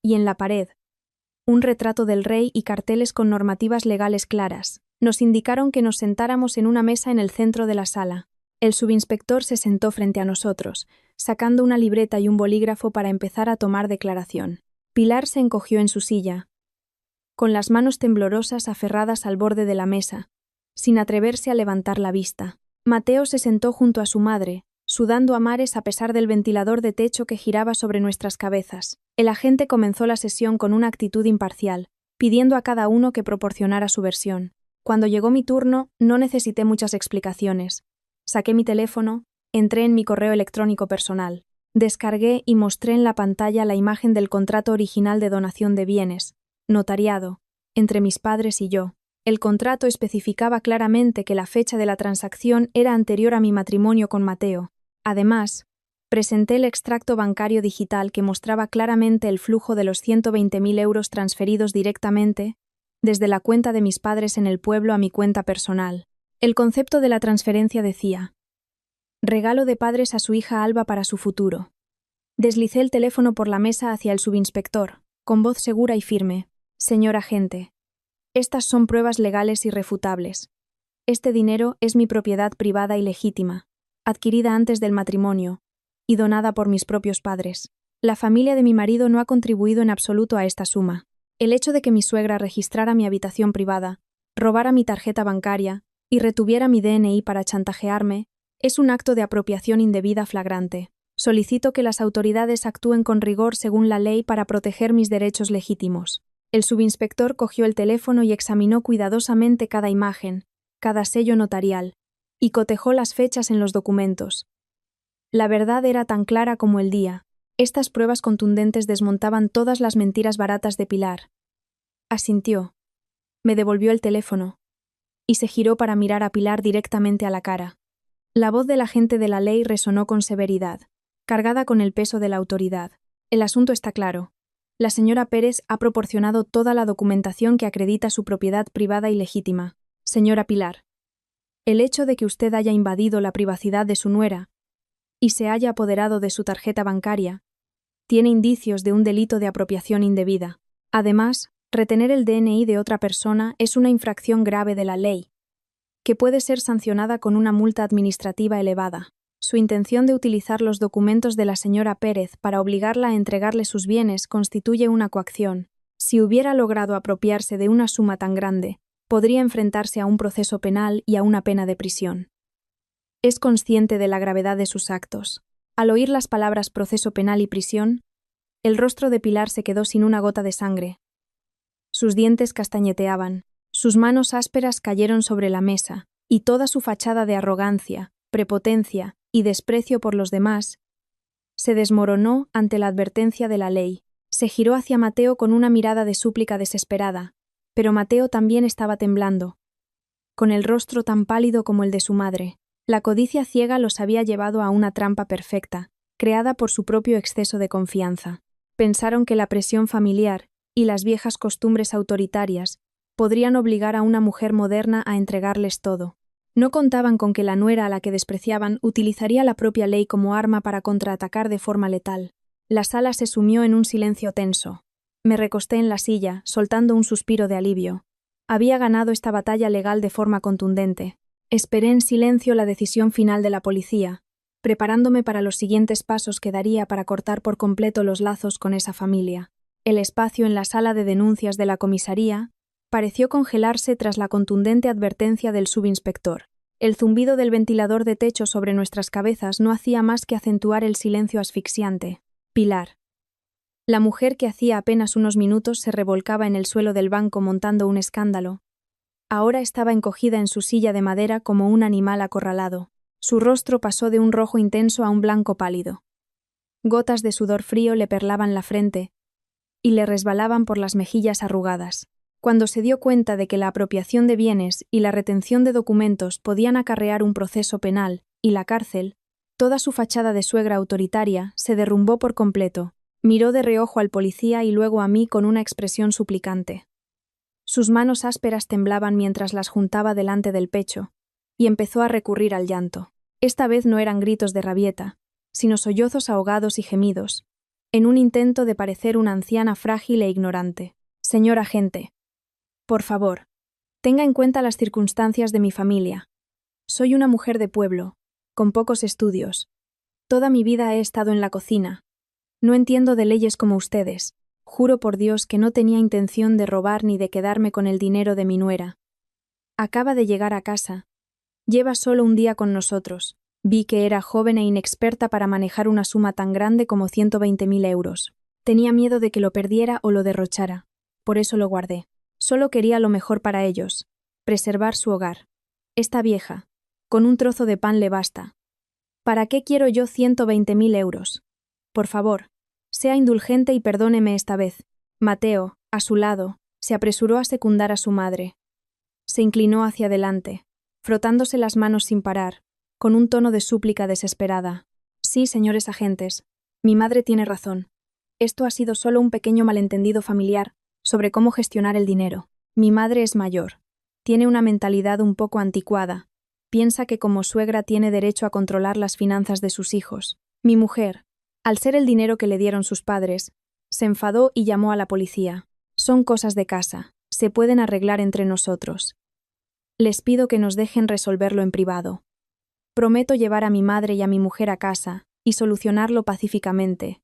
y en la pared, un retrato del rey y carteles con normativas legales claras, nos indicaron que nos sentáramos en una mesa en el centro de la sala. El subinspector se sentó frente a nosotros, sacando una libreta y un bolígrafo para empezar a tomar declaración. Pilar se encogió en su silla, con las manos temblorosas aferradas al borde de la mesa, sin atreverse a levantar la vista. Mateo se sentó junto a su madre, sudando a mares a pesar del ventilador de techo que giraba sobre nuestras cabezas. El agente comenzó la sesión con una actitud imparcial, pidiendo a cada uno que proporcionara su versión. Cuando llegó mi turno, no necesité muchas explicaciones. Saqué mi teléfono, entré en mi correo electrónico personal, descargué y mostré en la pantalla la imagen del contrato original de donación de bienes, notariado, entre mis padres y yo. El contrato especificaba claramente que la fecha de la transacción era anterior a mi matrimonio con Mateo. Además, presenté el extracto bancario digital que mostraba claramente el flujo de los 120.000 euros transferidos directamente desde la cuenta de mis padres en el pueblo a mi cuenta personal. El concepto de la transferencia decía: regalo de padres a su hija Alba para su futuro. Deslicé el teléfono por la mesa hacia el subinspector, con voz segura y firme. Señor agente, estas son pruebas legales irrefutables. Este dinero es mi propiedad privada y legítima, adquirida antes del matrimonio y donada por mis propios padres. La familia de mi marido no ha contribuido en absoluto a esta suma. El hecho de que mi suegra registrara mi habitación privada, robara mi tarjeta bancaria y retuviera mi DNI para chantajearme es un acto de apropiación indebida flagrante. Solicito que las autoridades actúen con rigor según la ley para proteger mis derechos legítimos. El subinspector cogió el teléfono y examinó cuidadosamente cada imagen, cada sello notarial, y cotejó las fechas en los documentos. La verdad era tan clara como el día. Estas pruebas contundentes desmontaban todas las mentiras baratas de Pilar. Asintió. Me devolvió el teléfono y se giró para mirar a Pilar directamente a la cara. La voz del agente de la ley resonó con severidad, cargada con el peso de la autoridad. El asunto está claro. La señora Pérez ha proporcionado toda la documentación que acredita su propiedad privada y legítima. Señora Pilar, el hecho de que usted haya invadido la privacidad de su nuera y se haya apoderado de su tarjeta bancaria tiene indicios de un delito de apropiación indebida. Además, retener el DNI de otra persona es una infracción grave de la ley, que puede ser sancionada con una multa administrativa elevada. Su intención de utilizar los documentos de la señora Pérez para obligarla a entregarle sus bienes constituye una coacción. Si hubiera logrado apropiarse de una suma tan grande, podría enfrentarse a un proceso penal y a una pena de prisión. Es consciente de la gravedad de sus actos. Al oír las palabras proceso penal y prisión, el rostro de Pilar se quedó sin una gota de sangre. Sus dientes castañeteaban, sus manos ásperas cayeron sobre la mesa, y toda su fachada de arrogancia, prepotencia y desprecio por los demás se desmoronó ante la advertencia de la ley. Se giró hacia Mateo con una mirada de súplica desesperada, pero Mateo también estaba temblando, con el rostro tan pálido como el de su madre. La codicia ciega los había llevado a una trampa perfecta, creada por su propio exceso de confianza. Pensaron que la presión familiar y las viejas costumbres autoritarias podrían obligar a una mujer moderna a entregarles todo. No contaban con que la nuera a la que despreciaban utilizaría la propia ley como arma para contraatacar de forma letal. La sala se sumió en un silencio tenso. Me recosté en la silla, soltando un suspiro de alivio. Había ganado esta batalla legal de forma contundente. Esperé en silencio la decisión final de la policía, preparándome para los siguientes pasos que daría para cortar por completo los lazos con esa familia. El espacio en la sala de denuncias de la comisaría pareció congelarse tras la contundente advertencia del subinspector. El zumbido del ventilador de techo sobre nuestras cabezas no hacía más que acentuar el silencio asfixiante. Pilar. La mujer que hacía apenas unos minutos se revolcaba en el suelo del banco montando un escándalo. Ahora estaba encogida en su silla de madera como un animal acorralado. Su rostro pasó de un rojo intenso a un blanco pálido. Gotas de sudor frío le perlaban la frente y le resbalaban por las mejillas arrugadas. Cuando se dio cuenta de que la apropiación de bienes y la retención de documentos podían acarrear un proceso penal y la cárcel, Toda su fachada de suegra autoritaria se derrumbó por completo. Miró de reojo al policía y luego a mí con una expresión suplicante. Sus manos ásperas temblaban mientras las juntaba delante del pecho, y empezó a recurrir al llanto. Esta vez no eran gritos de rabieta, sino sollozos ahogados y gemidos, en un intento de parecer una anciana frágil e ignorante. Señor agente, por favor, tenga en cuenta las circunstancias de mi familia. Soy una mujer de pueblo, con pocos estudios. Toda mi vida he estado en la cocina. No entiendo de leyes como ustedes. Juro por Dios que no tenía intención de robar ni de quedarme con el dinero de mi nuera. Acaba de llegar a casa. Lleva solo un día con nosotros. Vi que era joven e inexperta para manejar una suma tan grande como 120.000 euros. Tenía miedo de que lo perdiera o lo derrochara. Por eso lo guardé. Solo quería lo mejor para ellos. Preservar su hogar. Esta vieja, con un trozo de pan le basta. ¿Para qué quiero yo 120.000 euros? Por favor, sea indulgente y perdóneme esta vez. Mateo, a su lado, se apresuró a secundar a su madre. Se inclinó hacia adelante, frotándose las manos sin parar, con un tono de súplica desesperada. Sí, señores agentes, mi madre tiene razón. Esto ha sido solo un pequeño malentendido familiar sobre cómo gestionar el dinero. Mi madre es mayor. Tiene una mentalidad un poco anticuada. Piensa que como suegra tiene derecho a controlar las finanzas de sus hijos. Mi mujer, al ser el dinero que le dieron sus padres, se enfadó y llamó a la policía. Son cosas de casa, se pueden arreglar entre nosotros. Les pido que nos dejen resolverlo en privado. Prometo llevar a mi madre y a mi mujer a casa y solucionarlo pacíficamente,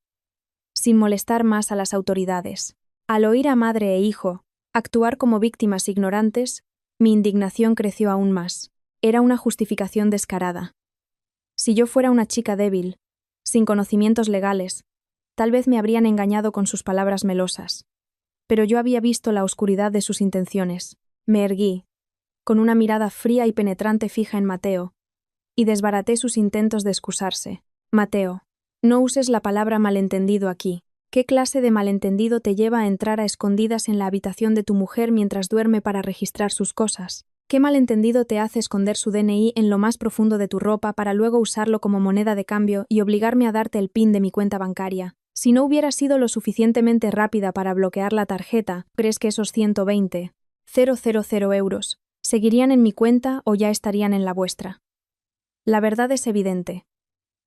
sin molestar más a las autoridades. Al oír a madre e hijo actuar como víctimas ignorantes, mi indignación creció aún más. Era una justificación descarada. Si yo fuera una chica débil, sin conocimientos legales, tal vez me habrían engañado con sus palabras melosas. Pero yo había visto la oscuridad de sus intenciones. Me erguí, con una mirada fría y penetrante fija en Mateo, y desbaraté sus intentos de excusarse. Mateo, no uses la palabra malentendido aquí. ¿Qué clase de malentendido te lleva a entrar a escondidas en la habitación de tu mujer mientras duerme para registrar sus cosas? ¿Qué malentendido te hace esconder su DNI en lo más profundo de tu ropa para luego usarlo como moneda de cambio y obligarme a darte el PIN de mi cuenta bancaria? Si no hubiera sido lo suficientemente rápida para bloquear la tarjeta, ¿crees que esos 120.000 euros seguirían en mi cuenta o ya estarían en la vuestra? La verdad es evidente.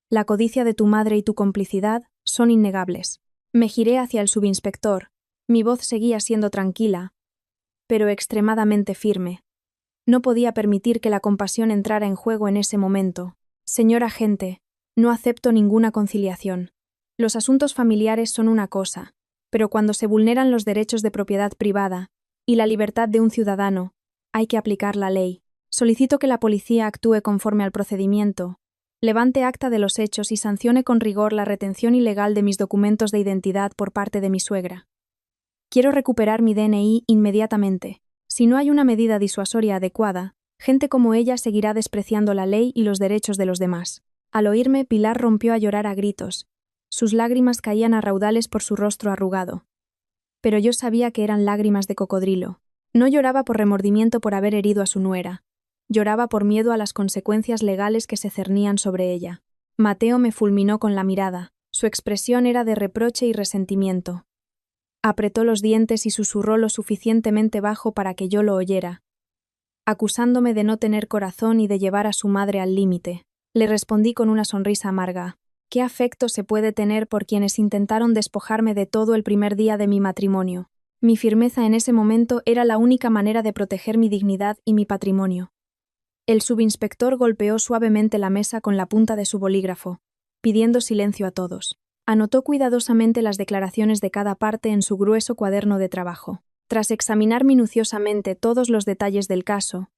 La codicia de tu madre y tu complicidad son innegables. Me giré hacia el subinspector. Mi voz seguía siendo tranquila, pero extremadamente firme. No podía permitir que la compasión entrara en juego en ese momento. Señor agente, no acepto ninguna conciliación. Los asuntos familiares son una cosa, pero cuando se vulneran los derechos de propiedad privada y la libertad de un ciudadano, hay que aplicar la ley. Solicito que la policía actúe conforme al procedimiento, levante acta de los hechos y sancione con rigor la retención ilegal de mis documentos de identidad por parte de mi suegra. Quiero recuperar mi DNI inmediatamente. Si no hay una medida disuasoria adecuada, gente como ella seguirá despreciando la ley y los derechos de los demás. Al oírme, Pilar rompió a llorar a gritos. Sus lágrimas caían a raudales por su rostro arrugado. Pero yo sabía que eran lágrimas de cocodrilo. No lloraba por remordimiento por haber herido a su nuera. Lloraba por miedo a las consecuencias legales que se cernían sobre ella. Mateo me fulminó con la mirada. Su expresión era de reproche y resentimiento. Apretó los dientes y susurró lo suficientemente bajo para que yo lo oyera, acusándome de no tener corazón y de llevar a su madre al límite. Le respondí con una sonrisa amarga. ¿Qué afecto se puede tener por quienes intentaron despojarme de todo el primer día de mi matrimonio? Mi firmeza en ese momento era la única manera de proteger mi dignidad y mi patrimonio. El subinspector golpeó suavemente la mesa con la punta de su bolígrafo, pidiendo silencio a todos. Anotó cuidadosamente las declaraciones de cada parte en su grueso cuaderno de trabajo. Tras examinar minuciosamente todos los detalles del caso,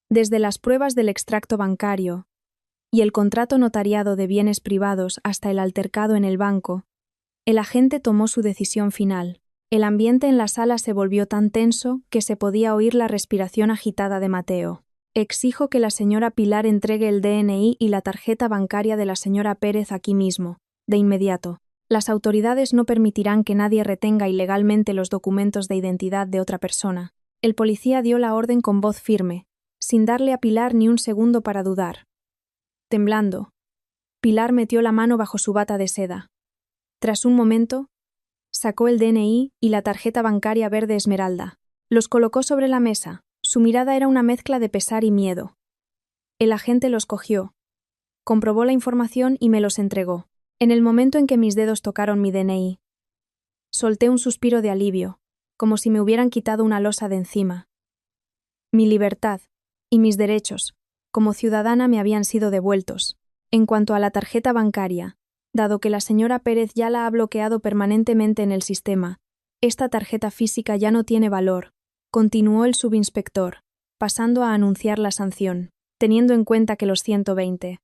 desde las pruebas del extracto bancario y el contrato notariado de bienes privados hasta el altercado en el banco, el agente tomó su decisión final. El ambiente en la sala se volvió tan tenso que se podía oír la respiración agitada de Mateo. Exijo que la señora Pilar entregue el DNI y la tarjeta bancaria de la señora Pérez aquí mismo, de inmediato. Las autoridades no permitirán que nadie retenga ilegalmente los documentos de identidad de otra persona. El policía dio la orden con voz firme, sin darle a Pilar ni un segundo para dudar. Temblando, Pilar metió la mano bajo su bata de seda. Tras un momento, sacó el DNI y la tarjeta bancaria verde esmeralda. Los colocó sobre la mesa. Su mirada era una mezcla de pesar y miedo. El agente los cogió, comprobó la información y me los entregó. En el momento en que mis dedos tocaron mi DNI, solté un suspiro de alivio, como si me hubieran quitado una losa de encima. Mi libertad y mis derechos, como ciudadana, me habían sido devueltos. En cuanto a la tarjeta bancaria, dado que la señora Pérez ya la ha bloqueado permanentemente en el sistema, esta tarjeta física ya no tiene valor, continuó el subinspector, pasando a anunciar la sanción, teniendo en cuenta que los 120,000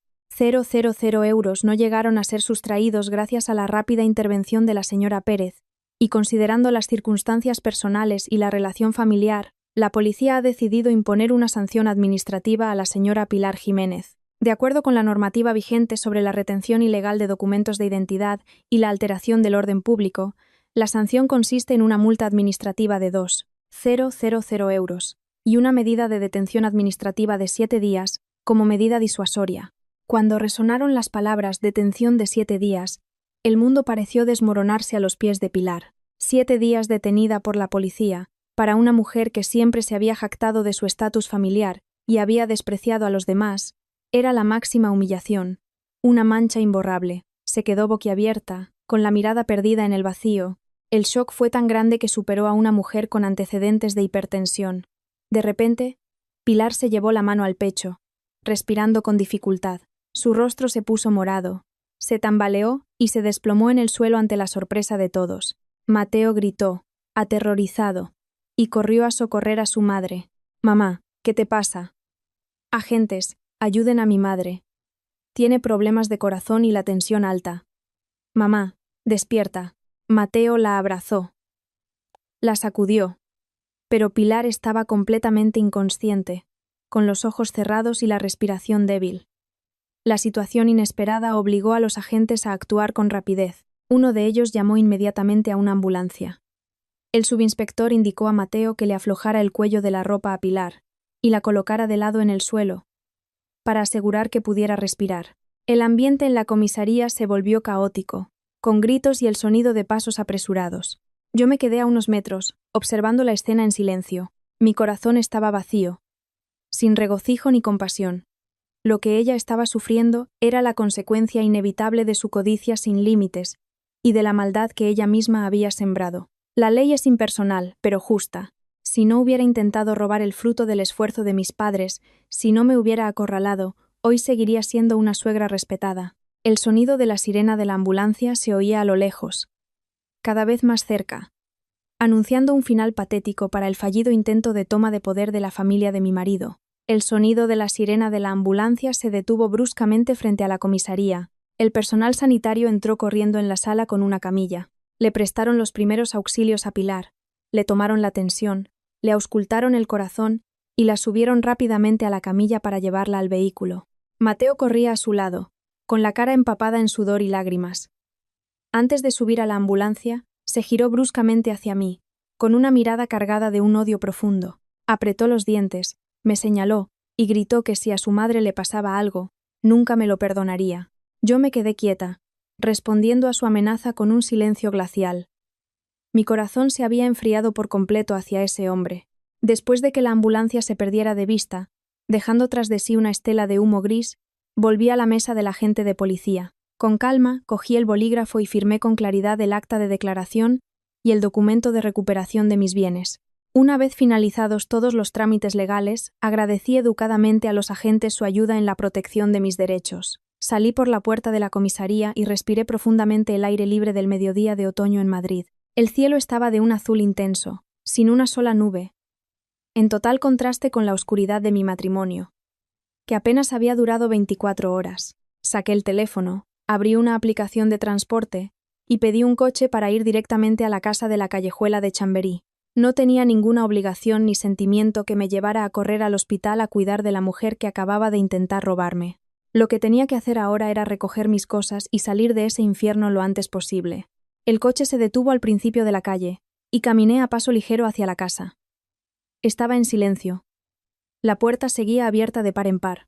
euros no llegaron a ser sustraídos gracias a la rápida intervención de la señora Pérez, y considerando las circunstancias personales y la relación familiar, la policía ha decidido imponer una sanción administrativa a la señora Pilar Jiménez. De acuerdo con la normativa vigente sobre la retención ilegal de documentos de identidad y la alteración del orden público, la sanción consiste en una multa administrativa de 2,000 euros y una medida de detención administrativa de 7 días como medida disuasoria. Cuando resonaron las palabras detención de 7 días, el mundo pareció desmoronarse a los pies de Pilar. 7 días detenida por la policía, para una mujer que siempre se había jactado de su estatus familiar y había despreciado a los demás, era la máxima humillación, una mancha imborrable. Se quedó boquiabierta, con la mirada perdida en el vacío. El shock fue tan grande que superó a una mujer con antecedentes de hipertensión. De repente, Pilar se llevó la mano al pecho, respirando con dificultad. Su rostro se puso morado, se tambaleó y se desplomó en el suelo ante la sorpresa de todos. Mateo gritó, aterrorizado, y corrió a socorrer a su madre. «Mamá, ¿qué te pasa?» «Agentes, ayuden a mi madre. Tiene problemas de corazón y la tensión alta. Mamá, despierta». Mateo la abrazó. La sacudió. Pero Pilar estaba completamente inconsciente, con los ojos cerrados y la respiración débil. La situación inesperada obligó a los agentes a actuar con rapidez. Uno de ellos llamó inmediatamente a una ambulancia. El subinspector indicó a Mateo que le aflojara el cuello de la ropa a Pilar y la colocara de lado en el suelo, para asegurar que pudiera respirar. El ambiente en la comisaría se volvió caótico, con gritos y el sonido de pasos apresurados. Yo me quedé a unos metros, observando la escena en silencio. Mi corazón estaba vacío, sin regocijo ni compasión. Lo que ella estaba sufriendo era la consecuencia inevitable de su codicia sin límites y de la maldad que ella misma había sembrado. La ley es impersonal, pero justa. Si no hubiera intentado robar el fruto del esfuerzo de mis padres, si no me hubiera acorralado, hoy seguiría siendo una suegra respetada. El sonido de la sirena de la ambulancia se oía a lo lejos, cada vez más cerca, anunciando un final patético para el fallido intento de toma de poder de la familia de mi marido. El sonido de la sirena de la ambulancia se detuvo bruscamente frente a la comisaría. El personal sanitario entró corriendo en la sala con una camilla. Le prestaron los primeros auxilios a Pilar, le tomaron la tensión, le auscultaron el corazón y la subieron rápidamente a la camilla para llevarla al vehículo. Mateo corría a su lado, con la cara empapada en sudor y lágrimas. Antes de subir a la ambulancia, se giró bruscamente hacia mí, con una mirada cargada de un odio profundo. Apretó los dientes, me señaló y gritó que si a su madre le pasaba algo, nunca me lo perdonaría. Yo me quedé quieta, respondiendo a su amenaza con un silencio glacial. Mi corazón se había enfriado por completo hacia ese hombre. Después de que la ambulancia se perdiera de vista, dejando tras de sí una estela de humo gris, volví a la mesa del agente de policía. Con calma, cogí el bolígrafo y firmé con claridad el acta de declaración y el documento de recuperación de mis bienes. Una vez finalizados todos los trámites legales, agradecí educadamente a los agentes su ayuda en la protección de mis derechos. Salí por la puerta de la comisaría y respiré profundamente el aire libre del mediodía de otoño en Madrid. El cielo estaba de un azul intenso, sin una sola nube, en total contraste con la oscuridad de mi matrimonio, que apenas había durado 24 horas. Saqué el teléfono, abrí una aplicación de transporte y pedí un coche para ir directamente a la casa de la Callejuela de Chamberí. No tenía ninguna obligación ni sentimiento que me llevara a correr al hospital a cuidar de la mujer que acababa de intentar robarme. Lo que tenía que hacer ahora era recoger mis cosas y salir de ese infierno lo antes posible. El coche se detuvo al principio de la calle, y caminé a paso ligero hacia la casa. Estaba en silencio. La puerta seguía abierta de par en par,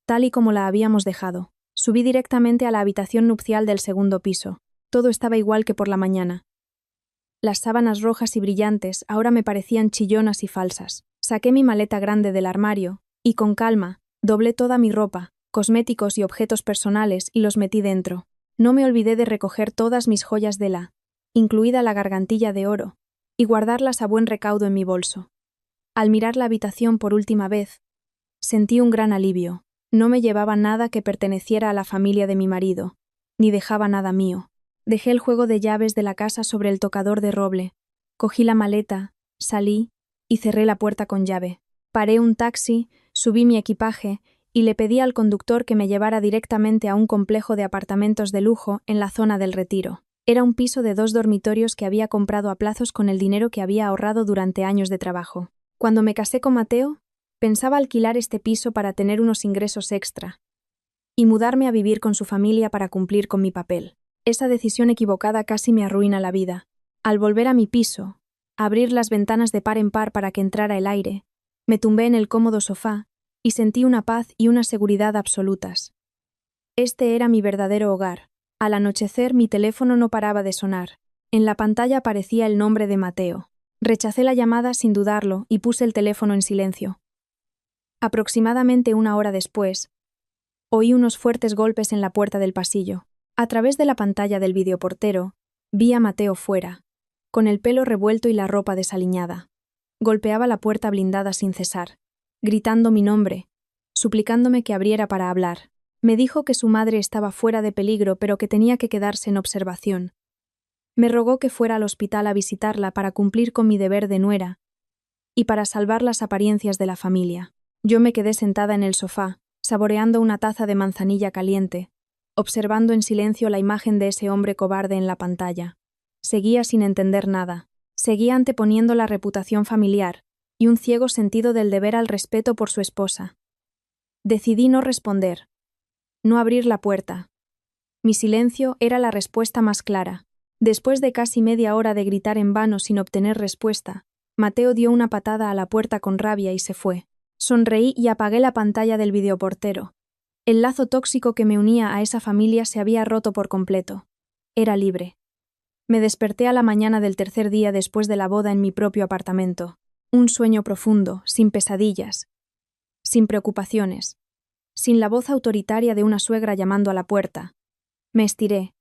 tal y como la habíamos dejado. Subí directamente a la habitación nupcial del segundo piso. Todo estaba igual que por la mañana. Las sábanas rojas y brillantes ahora me parecían chillonas y falsas. Saqué mi maleta grande del armario y, con calma, doblé toda mi ropa, cosméticos y objetos personales y los metí dentro. No me olvidé de recoger todas mis joyas de incluida la gargantilla de oro, y guardarlas a buen recaudo en mi bolso. Al mirar la habitación por última vez, sentí un gran alivio. No me llevaba nada que perteneciera a la familia de mi marido, ni dejaba nada mío. Dejé el juego de llaves de la casa sobre el tocador de roble, cogí la maleta, salí y cerré la puerta con llave. Paré un taxi, subí mi equipaje y le pedí al conductor que me llevara directamente a un complejo de apartamentos de lujo en la zona del Retiro. Era un piso de 2 dormitorios que había comprado a plazos con el dinero que había ahorrado durante años de trabajo. Cuando me casé con Mateo, pensaba alquilar este piso para tener unos ingresos extra y mudarme a vivir con su familia para cumplir con mi papel. Esa decisión equivocada casi me arruina la vida. Al volver a mi piso, abrir las ventanas de par en par para que entrara el aire, me tumbé en el cómodo sofá y sentí una paz y una seguridad absolutas. Este era mi verdadero hogar. Al anochecer mi teléfono no paraba de sonar. En la pantalla aparecía el nombre de Mateo. Rechacé la llamada sin dudarlo y puse el teléfono en silencio. Aproximadamente 1 hora después, oí unos fuertes golpes en la puerta del pasillo. A través de la pantalla del videoportero, vi a Mateo fuera, con el pelo revuelto y la ropa desaliñada. Golpeaba la puerta blindada sin cesar, gritando mi nombre, suplicándome que abriera para hablar. Me dijo que su madre estaba fuera de peligro, pero que tenía que quedarse en observación. Me rogó que fuera al hospital a visitarla para cumplir con mi deber de nuera y para salvar las apariencias de la familia. Yo me quedé sentada en el sofá, saboreando una taza de manzanilla caliente, observando en silencio la imagen de ese hombre cobarde en la pantalla. Seguía sin entender nada. Seguía anteponiendo la reputación familiar y un ciego sentido del deber al respeto por su esposa. Decidí no responder, no abrir la puerta. Mi silencio era la respuesta más clara. Después de casi media hora de gritar en vano sin obtener respuesta, Mateo dio una patada a la puerta con rabia y se fue. Sonreí y apagué la pantalla del videoportero. El lazo tóxico que me unía a esa familia se había roto por completo. Era libre. Me desperté a la mañana del tercer día después de la boda en mi propio apartamento. Un sueño profundo, sin pesadillas, sin preocupaciones, sin la voz autoritaria de una suegra llamando a la puerta. Me estiré.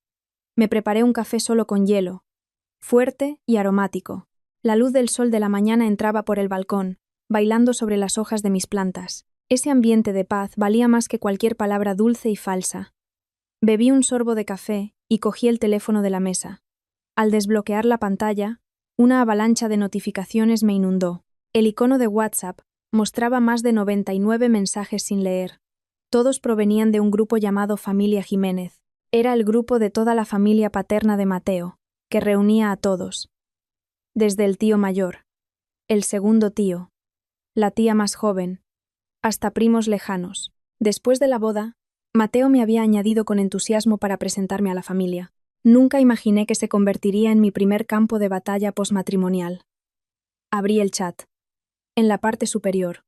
Me preparé un café solo con hielo, fuerte y aromático. La luz del sol de la mañana entraba por el balcón, bailando sobre las hojas de mis plantas. Ese ambiente de paz valía más que cualquier palabra dulce y falsa. Bebí un sorbo de café y cogí el teléfono de la mesa. Al desbloquear la pantalla, una avalancha de notificaciones me inundó. El icono de WhatsApp mostraba más de 99 mensajes sin leer. Todos provenían de un grupo llamado Familia Jiménez. Era el grupo de toda la familia paterna de Mateo, que reunía a todos. Desde el tío mayor, el segundo tío, la tía más joven, hasta primos lejanos. Después de la boda, Mateo me había añadido con entusiasmo para presentarme a la familia. Nunca imaginé que se convertiría en mi primer campo de batalla posmatrimonial. Abrí el chat. En la parte superior,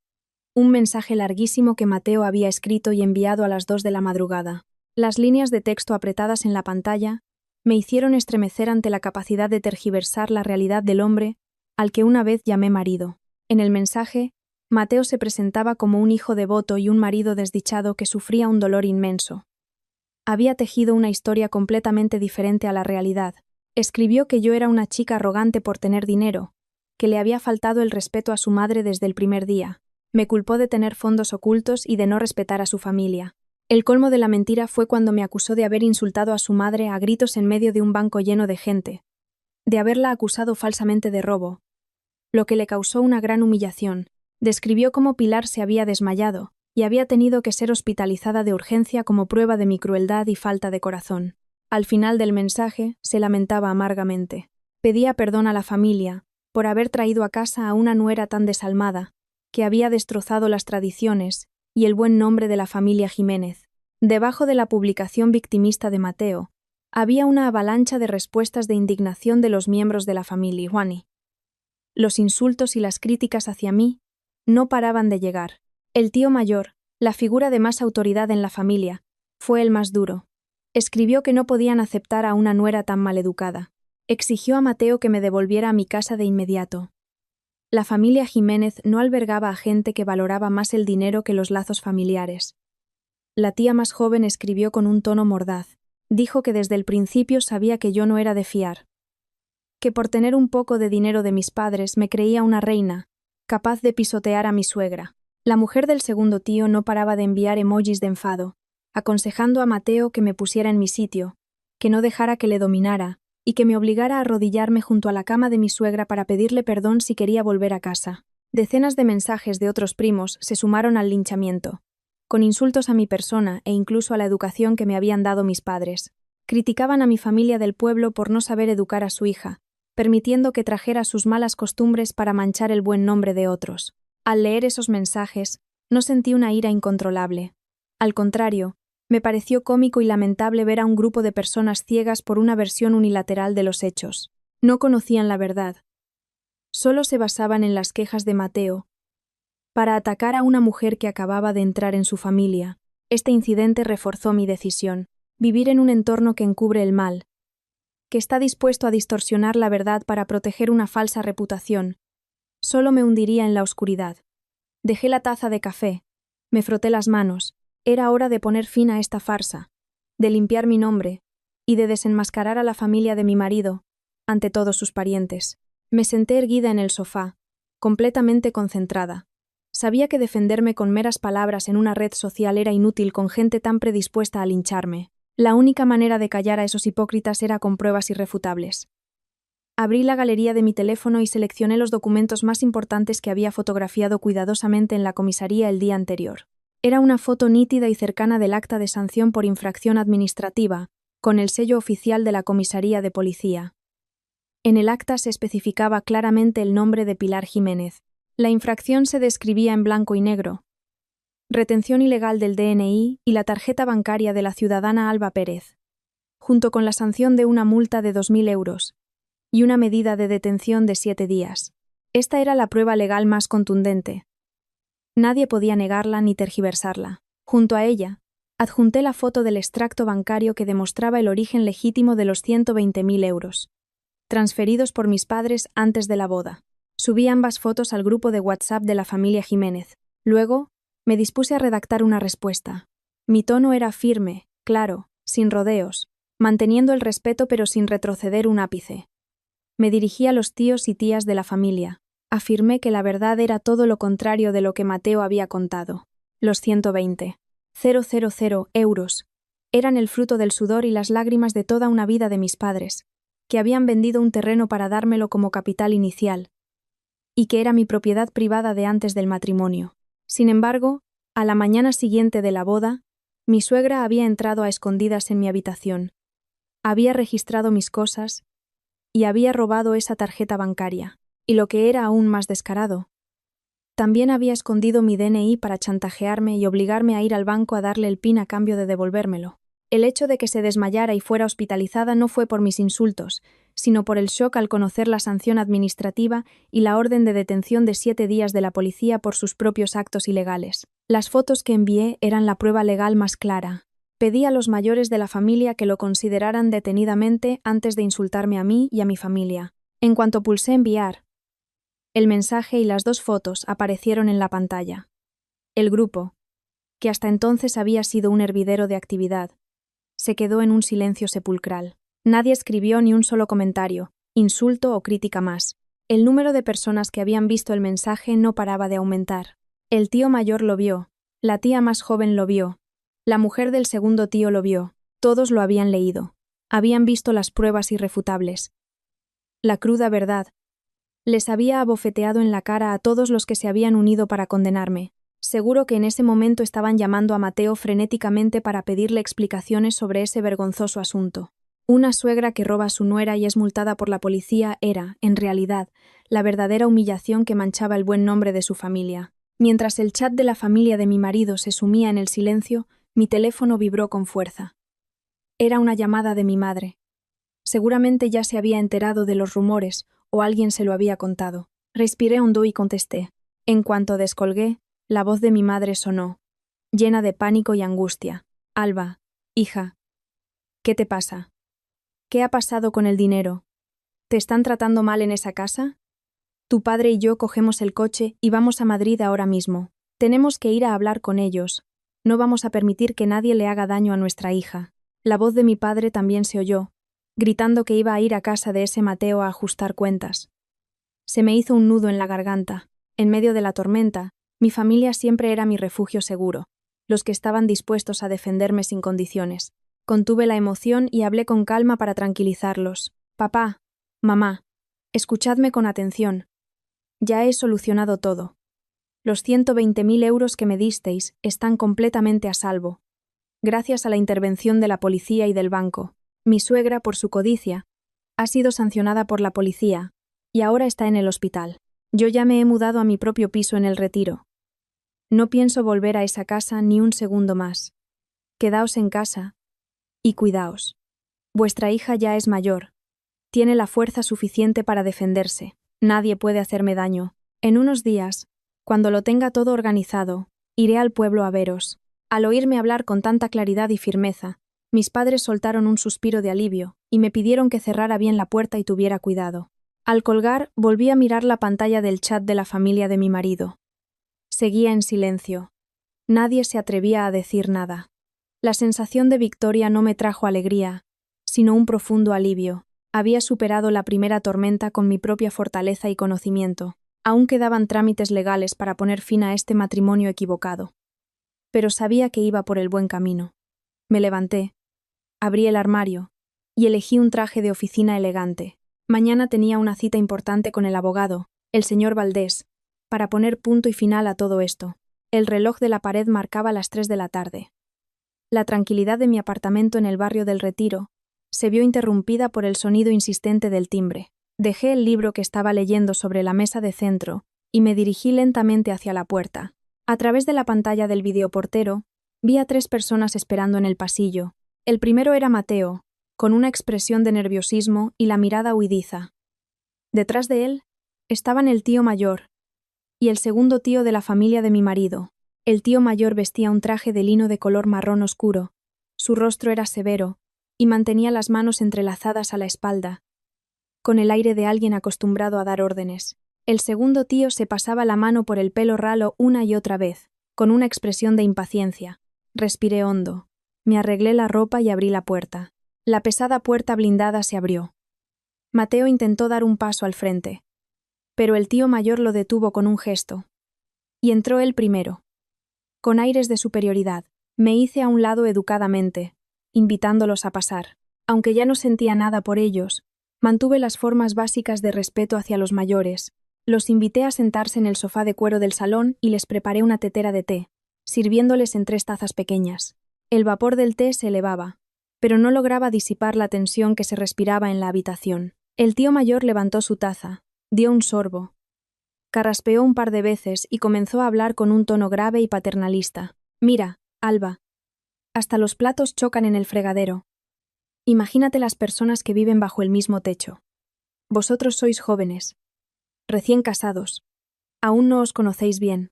un mensaje larguísimo que Mateo había escrito y enviado a las 2 de la madrugada. Las líneas de texto apretadas en la pantalla me hicieron estremecer ante la capacidad de tergiversar la realidad del hombre al que una vez llamé marido. En el mensaje, Mateo se presentaba como un hijo devoto y un marido desdichado que sufría un dolor inmenso. Había tejido una historia completamente diferente a la realidad. Escribió que yo era una chica arrogante por tener dinero, que le había faltado el respeto a su madre desde el primer día. Me culpó de tener fondos ocultos y de no respetar a su familia. El colmo de la mentira fue cuando me acusó de haber insultado a su madre a gritos en medio de un banco lleno de gente, de haberla acusado falsamente de robo, lo que le causó una gran humillación. Describió cómo Pilar se había desmayado y había tenido que ser hospitalizada de urgencia como prueba de mi crueldad y falta de corazón. Al final del mensaje, se lamentaba amargamente. Pedía perdón a la familia por haber traído a casa a una nuera tan desalmada, que había destrozado las tradiciones y el buen nombre de la familia Jiménez. Debajo de la publicación victimista de Mateo, había una avalancha de respuestas de indignación de los miembros de la familia Juani. Los insultos y las críticas hacia mí no paraban de llegar. El tío mayor, la figura de más autoridad en la familia, Fue el más duro. Escribió que no podían aceptar a una nuera tan maleducada. Exigió a Mateo que me devolviera a mi casa de inmediato. La familia Jiménez no albergaba a gente que valoraba más el dinero que los lazos familiares. La tía más joven escribió con un tono mordaz. Dijo que desde el principio sabía que yo no era de fiar. Que por tener un poco de dinero de mis padres me creía una reina, capaz de pisotear a mi suegra. La mujer del segundo tío no paraba de enviar emojis de enfado, aconsejando a Mateo que me pusiera en mi sitio, que no dejara que le dominara, y que me obligara a arrodillarme junto a la cama de mi suegra para pedirle perdón si quería volver a casa. Decenas de mensajes de otros primos se sumaron al linchamiento, con insultos a mi persona e incluso a la educación que me habían dado mis padres. Criticaban a mi familia del pueblo por no saber educar a su hija, permitiendo que trajera sus malas costumbres para manchar el buen nombre de otros. Al leer esos mensajes, no sentí una ira incontrolable. Al contrario, me pareció cómico y lamentable ver a un grupo de personas ciegas por una versión unilateral de los hechos. No conocían la verdad. Solo se basaban en las quejas de Mateo para atacar a una mujer que acababa de entrar en su familia. Este incidente reforzó mi decisión: vivir en un entorno que encubre el mal, que está dispuesto a distorsionar la verdad para proteger una falsa reputación, solo me hundiría en la oscuridad. Dejé la taza de café, me froté las manos. Era hora de poner fin a esta farsa, de limpiar mi nombre y de desenmascarar a la familia de mi marido ante todos sus parientes. Me senté erguida en el sofá, completamente concentrada. Sabía que defenderme con meras palabras en una red social era inútil con gente tan predispuesta a lincharme. La única manera de callar a esos hipócritas era con pruebas irrefutables. Abrí la galería de mi teléfono y seleccioné los documentos más importantes que había fotografiado cuidadosamente en la comisaría el día anterior. Era una foto nítida y cercana del acta de sanción por infracción administrativa, con el sello oficial de la comisaría de policía. En el acta se especificaba claramente el nombre de Pilar Jiménez. La infracción se describía en blanco y negro: retención ilegal del DNI y la tarjeta bancaria de la ciudadana Alba Pérez, junto con la sanción de una multa de 2.000 euros y una medida de detención de 7 días. Esta era la prueba legal más contundente. Nadie podía negarla ni tergiversarla. Junto a ella, adjunté la foto del extracto bancario que demostraba el origen legítimo de los 120.000 euros, transferidos por mis padres antes de la boda. Subí ambas fotos al grupo de WhatsApp de la familia Jiménez. Luego, me dispuse a redactar una respuesta. Mi tono era firme, claro, sin rodeos, manteniendo el respeto pero sin retroceder un ápice. Me dirigí a los tíos y tías de la familia. Afirmé que la verdad era todo lo contrario de lo que Mateo había contado. Los 120.000 euros eran el fruto del sudor y las lágrimas de toda una vida de mis padres, que habían vendido un terreno para dármelo como capital inicial, y que era mi propiedad privada de antes del matrimonio. Sin embargo, a la mañana siguiente de la boda, mi suegra había entrado a escondidas en mi habitación. Había registrado mis cosas y había robado esa tarjeta bancaria. Y lo que era aún más descarado, también había escondido mi DNI para chantajearme y obligarme a ir al banco a darle el PIN a cambio de devolvérmelo. El hecho de que se desmayara y fuera hospitalizada no fue por mis insultos, sino por el shock al conocer la sanción administrativa y la orden de detención de 7 días de la policía por sus propios actos ilegales. Las fotos que envié eran la prueba legal más clara. Pedí a los mayores de la familia que lo consideraran detenidamente antes de insultarme a mí y a mi familia. En cuanto pulsé enviar, el mensaje y las 2 fotos aparecieron en la pantalla. El grupo, que hasta entonces había sido un hervidero de actividad, se quedó en un silencio sepulcral. Nadie escribió ni un solo comentario, insulto o crítica más. El número de personas que habían visto el mensaje no paraba de aumentar. El tío mayor lo vio, la tía más joven lo vio, la mujer del segundo tío lo vio, todos lo habían leído. Habían visto las pruebas irrefutables. La cruda verdad. Les había abofeteado en la cara a todos los que se habían unido para condenarme. Seguro que en ese momento estaban llamando a Mateo frenéticamente para pedirle explicaciones sobre ese vergonzoso asunto. Una suegra que roba a su nuera y es multada por la policía era, en realidad, la verdadera humillación que manchaba el buen nombre de su familia. Mientras el chat de la familia de mi marido se sumía en el silencio, mi teléfono vibró con fuerza. Era una llamada de mi madre. Seguramente ya se había enterado de los rumores o alguien se lo había contado. Respiré hondo y contesté. En cuanto descolgué, la voz de mi madre sonó, llena de pánico y angustia. Alba, Hija, ¿qué te pasa? ¿Qué ha pasado con el dinero? ¿Te están tratando mal en esa casa? Tu padre y yo cogemos el coche y vamos a Madrid ahora mismo. Tenemos que ir a hablar con ellos. No vamos a permitir que nadie le haga daño a nuestra hija. La voz de mi padre también se oyó, gritando que iba a ir a casa de ese Mateo a ajustar cuentas. Se me hizo un nudo en la garganta. En medio de la tormenta, mi familia siempre era mi refugio seguro, los que estaban dispuestos a defenderme sin condiciones. Contuve la emoción y hablé con calma para tranquilizarlos. Papá, mamá, escuchadme con atención. Ya he solucionado todo. Los 120.000 euros que me disteis están completamente a salvo. Gracias a la intervención de la policía y del banco. Mi suegra, por su codicia, ha sido sancionada por la policía y ahora está en el hospital. Yo ya me he mudado a mi propio piso en el Retiro. No pienso volver a esa casa ni un segundo más. Quedaos en casa y cuidaos. Vuestra hija ya es mayor. Tiene la fuerza suficiente para defenderse. Nadie puede hacerme daño. En unos días, cuando lo tenga todo organizado, iré al pueblo a veros. Al oírme hablar con tanta claridad y firmeza, mis padres soltaron un suspiro de alivio y me pidieron que cerrara bien la puerta y tuviera cuidado. Al colgar, volví a mirar la pantalla del chat de la familia de mi marido. Seguía en silencio. Nadie se atrevía a decir nada. La sensación de victoria no me trajo alegría, sino un profundo alivio. Había superado la primera tormenta con mi propia fortaleza y conocimiento. Aún quedaban trámites legales para poner fin a este matrimonio equivocado. Pero sabía que iba por el buen camino. Me levanté, abrí el armario y elegí un traje de oficina elegante. Mañana tenía una cita importante con el abogado, el señor Valdés, para poner punto y final a todo esto. El reloj de la pared marcaba las 3 de la tarde. La tranquilidad de mi apartamento en el barrio del Retiro se vio interrumpida por el sonido insistente del timbre. Dejé el libro que estaba leyendo sobre la mesa de centro y me dirigí lentamente hacia la puerta. A través de la pantalla del videoportero, vi a 3 personas esperando en el pasillo. El primero era Mateo, con una expresión de nerviosismo y la mirada huidiza. Detrás de él estaban el tío mayor y el segundo tío de la familia de mi marido. El tío mayor vestía un traje de lino de color marrón oscuro. Su rostro era severo y mantenía las manos entrelazadas a la espalda, con el aire de alguien acostumbrado a dar órdenes. El segundo tío se pasaba la mano por el pelo ralo una y otra vez, con una expresión de impaciencia. Respiré hondo. Me arreglé la ropa y abrí la puerta. La pesada puerta blindada se abrió. Mateo intentó dar un paso al frente, pero el tío mayor lo detuvo con un gesto. Y entró él primero. Con aires de superioridad, me hice a un lado educadamente, invitándolos a pasar. Aunque ya no sentía nada por ellos, mantuve las formas básicas de respeto hacia los mayores. Los invité a sentarse en el sofá de cuero del salón y les preparé una tetera de té, sirviéndoles en 3 tazas pequeñas. El vapor del té se elevaba, pero no lograba disipar la tensión que se respiraba en la habitación. El tío mayor levantó su taza, dio un sorbo, carraspeó un par de veces y comenzó a hablar con un tono grave y paternalista. Mira, Alba, hasta los platos chocan en el fregadero. Imagínate las personas que viven bajo el mismo techo. Vosotros sois jóvenes, recién casados. Aún no os conocéis bien.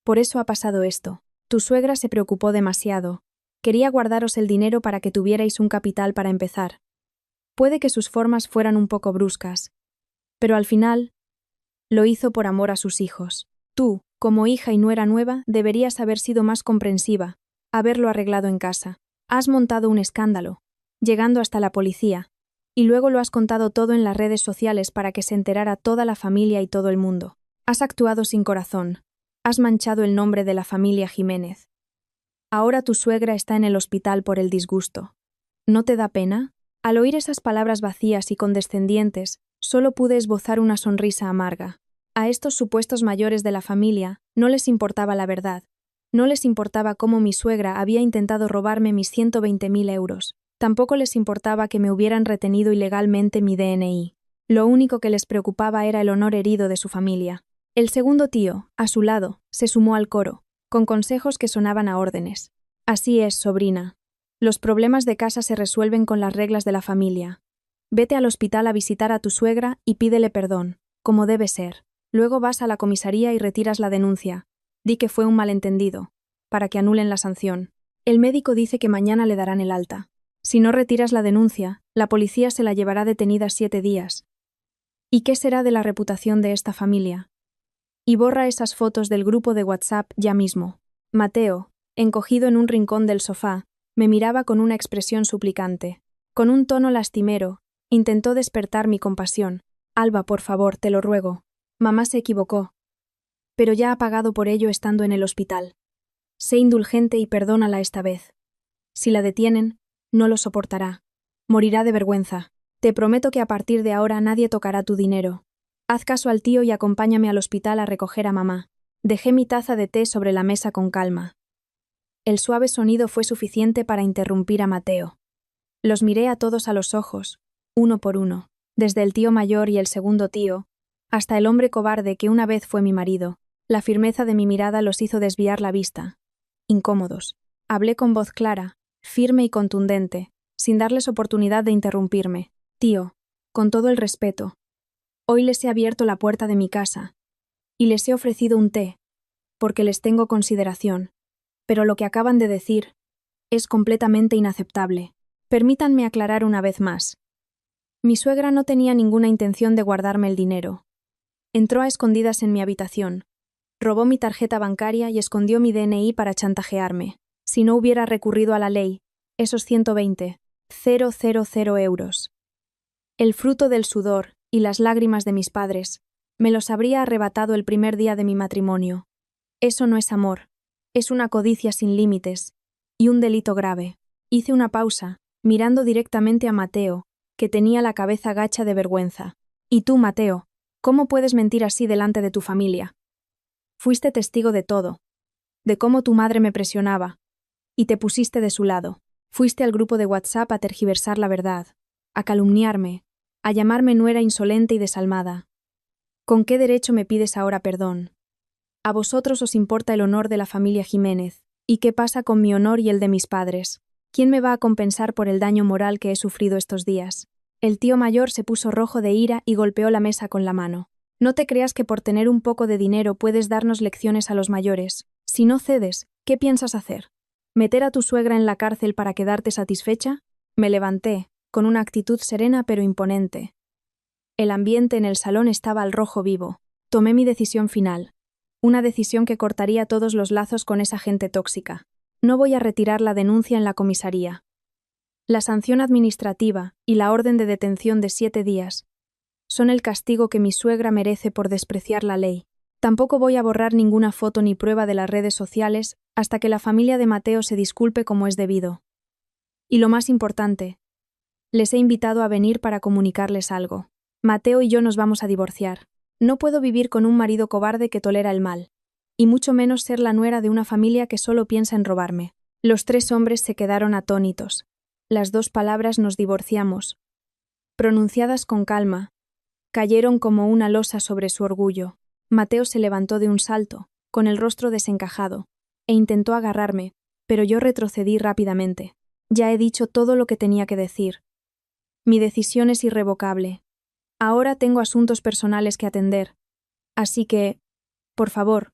Por eso ha pasado esto. Tu suegra se preocupó demasiado. Quería guardaros el dinero para que tuvierais un capital para empezar. Puede que sus formas fueran un poco bruscas, pero al final lo hizo por amor a sus hijos. Tú, como hija y nuera nueva, deberías haber sido más comprensiva, haberlo arreglado en casa. Has montado un escándalo, llegando hasta la policía, y luego lo has contado todo en las redes sociales para que se enterara toda la familia y todo el mundo. Has actuado sin corazón. Has manchado el nombre de la familia Jiménez. Ahora tu suegra está en el hospital por el disgusto. ¿No te da pena? Al oír esas palabras vacías y condescendientes, solo pude esbozar una sonrisa amarga. A estos supuestos mayores de la familia no les importaba la verdad. No les importaba cómo mi suegra había intentado robarme mis 120.000 euros. Tampoco les importaba que me hubieran retenido ilegalmente mi DNI. Lo único que les preocupaba era el honor herido de su familia. El segundo tío, a su lado, se sumó al coro, con consejos que sonaban a órdenes. Así es, sobrina. Los problemas de casa se resuelven con las reglas de la familia. Vete al hospital a visitar a tu suegra y pídele perdón, como debe ser. Luego vas a la comisaría y retiras la denuncia. Di que fue un malentendido, para que anulen la sanción. El médico dice que mañana le darán el alta. Si no retiras la denuncia, la policía se la llevará detenida 7 días. ¿Y qué será de la reputación de esta familia? Y borra esas fotos del grupo de WhatsApp ya mismo. Mateo, encogido en un rincón del sofá, me miraba con una expresión suplicante. Con un tono lastimero, intentó despertar mi compasión. Alba, por favor, te lo ruego. Mamá se equivocó. Pero ya ha pagado por ello estando en el hospital. Sé indulgente y perdónala esta vez. Si la detienen, no lo soportará. Morirá de vergüenza. Te prometo que a partir de ahora nadie tocará tu dinero. Haz caso al tío y acompáñame al hospital a recoger a mamá. Dejé mi taza de té sobre la mesa con calma. El suave sonido fue suficiente para interrumpir a Mateo. Los miré a todos a los ojos, uno por uno, desde el tío mayor y el segundo tío, hasta el hombre cobarde que una vez fue mi marido. La firmeza de mi mirada los hizo desviar la vista. Incómodos. Hablé con voz clara, firme y contundente, sin darles oportunidad de interrumpirme. Tío, con todo el respeto, hoy les he abierto la puerta de mi casa y les he ofrecido un té, porque les tengo consideración, pero lo que acaban de decir es completamente inaceptable. Permítanme aclarar una vez más. Mi suegra no tenía ninguna intención de guardarme el dinero. Entró a escondidas en mi habitación, robó mi tarjeta bancaria y escondió mi DNI para chantajearme. Si no hubiera recurrido a la ley, esos 120.000 euros, el fruto del sudor y las lágrimas de mis padres, me los habría arrebatado el primer día de mi matrimonio. Eso no es amor, es una codicia sin límites y un delito grave. Hice una pausa, mirando directamente a Mateo, que tenía la cabeza gacha de vergüenza. Y tú, Mateo, ¿cómo puedes mentir así delante de tu familia? Fuiste testigo de todo, de cómo tu madre me presionaba, y te pusiste de su lado. Fuiste al grupo de WhatsApp a tergiversar la verdad, a calumniarme, a llamarme nuera insolente y desalmada. ¿Con qué derecho me pides ahora perdón? A vosotros os importa el honor de la familia Jiménez, ¿y qué pasa con mi honor y el de mis padres? ¿Quién me va a compensar por el daño moral que he sufrido estos días? El tío mayor se puso rojo de ira y golpeó la mesa con la mano. No te creas que por tener un poco de dinero puedes darnos lecciones a los mayores. Si no cedes, ¿qué piensas hacer? ¿Meter a tu suegra en la cárcel para quedarte satisfecha? Me levanté, con una actitud serena pero imponente. El ambiente en el salón estaba al rojo vivo. Tomé mi decisión final. Una decisión que cortaría todos los lazos con esa gente tóxica. No voy a retirar la denuncia en la comisaría. La sanción administrativa y la orden de detención de 7 días son el castigo que mi suegra merece por despreciar la ley. Tampoco voy a borrar ninguna foto ni prueba de las redes sociales hasta que la familia de Mateo se disculpe como es debido. Y lo más importante, les he invitado a venir para comunicarles algo. Mateo y yo nos vamos a divorciar. No puedo vivir con un marido cobarde que tolera el mal, y mucho menos ser la nuera de una familia que solo piensa en robarme. Los 3 hombres se quedaron atónitos. Las 2 palabras nos divorciamos, pronunciadas con calma, cayeron como una losa sobre su orgullo. Mateo se levantó de un salto, con el rostro desencajado, e intentó agarrarme, pero yo retrocedí rápidamente. Ya he dicho todo lo que tenía que decir. Mi decisión es irrevocable. Ahora tengo asuntos personales que atender. Así que, por favor,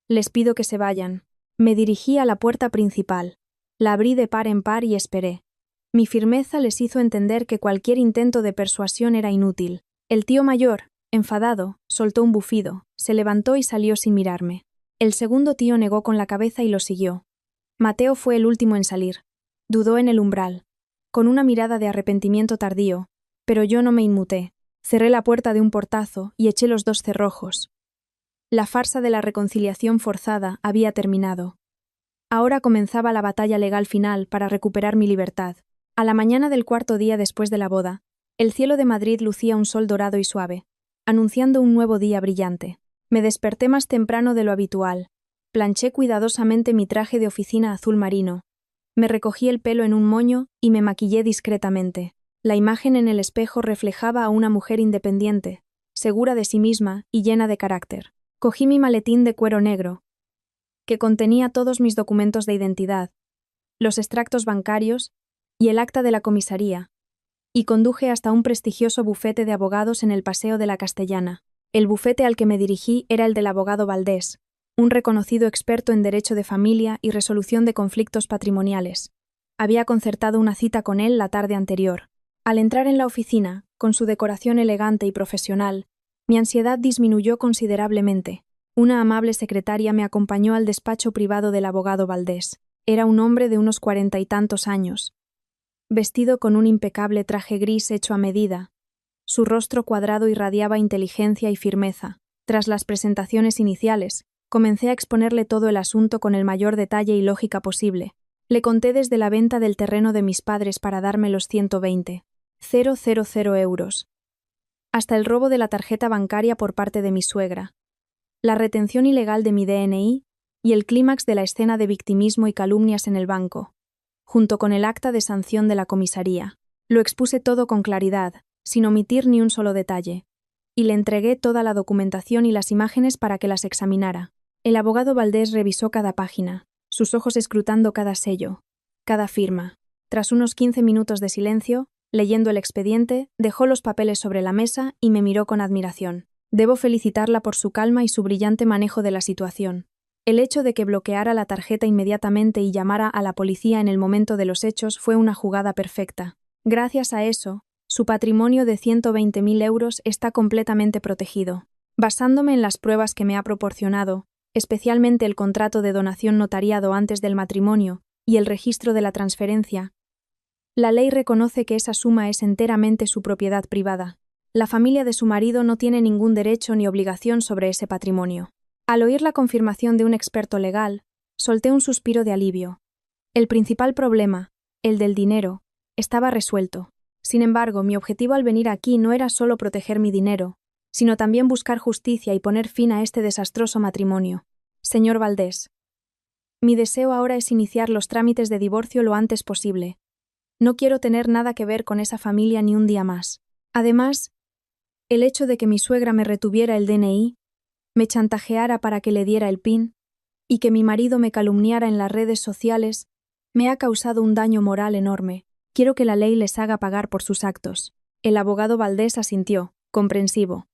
les pido que se vayan. Me dirigí a la puerta principal. La abrí de par en par y esperé. Mi firmeza les hizo entender que cualquier intento de persuasión era inútil. El tío mayor, enfadado, soltó un bufido, se levantó y salió sin mirarme. El segundo tío negó con la cabeza y lo siguió. Mateo fue el último en salir. Dudó en el umbral, con una mirada de arrepentimiento tardío, pero yo no me inmuté. Cerré la puerta de un portazo y eché los 2 cerrojos. La farsa de la reconciliación forzada había terminado. Ahora comenzaba la batalla legal final para recuperar mi libertad. A la mañana del 4.º día después de la boda, el cielo de Madrid lucía un sol dorado y suave, anunciando un nuevo día brillante. Me desperté más temprano de lo habitual. Planché cuidadosamente mi traje de oficina azul marino. Me recogí el pelo en un moño y me maquillé discretamente. La imagen en el espejo reflejaba a una mujer independiente, segura de sí misma y llena de carácter. Cogí mi maletín de cuero negro, que contenía todos mis documentos de identidad, los extractos bancarios y el acta de la comisaría, y conduje hasta un prestigioso bufete de abogados en el Paseo de la Castellana. El bufete al que me dirigí era el del abogado Valdés, un reconocido experto en derecho de familia y resolución de conflictos patrimoniales. Había concertado una cita con él la tarde anterior. Al entrar en la oficina, con su decoración elegante y profesional, mi ansiedad disminuyó considerablemente. Una amable secretaria me acompañó al despacho privado del abogado Valdés. Era un hombre de unos 40 y tantos años, vestido con un impecable traje gris hecho a medida. Su rostro cuadrado irradiaba inteligencia y firmeza. Tras las presentaciones iniciales, comencé a exponerle todo el asunto con el mayor detalle y lógica posible. Le conté desde la venta del terreno de mis padres para darme los 120.000 euros, hasta el robo de la tarjeta bancaria por parte de mi suegra, la retención ilegal de mi DNI y el clímax de la escena de victimismo y calumnias en el banco, junto con el acta de sanción de la comisaría. Lo expuse todo con claridad, sin omitir ni un solo detalle, y le entregué toda la documentación y las imágenes para que las examinara. El abogado Valdés revisó cada página, sus ojos escrutando cada sello, cada firma. Tras unos 15 minutos de silencio, leyendo el expediente, dejó los papeles sobre la mesa y me miró con admiración. Debo felicitarla por su calma y su brillante manejo de la situación. El hecho de que bloqueara la tarjeta inmediatamente y llamara a la policía en el momento de los hechos fue una jugada perfecta. Gracias a eso, su patrimonio de 120.000 euros está completamente protegido. Basándome en las pruebas que me ha proporcionado, especialmente el contrato de donación notariado antes del matrimonio y el registro de la transferencia, la ley reconoce que esa suma es enteramente su propiedad privada. La familia de su marido no tiene ningún derecho ni obligación sobre ese patrimonio. Al oír la confirmación de un experto legal, solté un suspiro de alivio. El principal problema, el del dinero, estaba resuelto. Sin embargo, mi objetivo al venir aquí no era solo proteger mi dinero, sino también buscar justicia y poner fin a este desastroso matrimonio. Señor Valdés, mi deseo ahora es iniciar los trámites de divorcio lo antes posible. No quiero tener nada que ver con esa familia ni un día más. Además, el hecho de que mi suegra me retuviera el DNI, me chantajeara para que le diera el PIN, y que mi marido me calumniara en las redes sociales, me ha causado un daño moral enorme. Quiero que la ley les haga pagar por sus actos. El abogado Valdés asintió, comprensivo.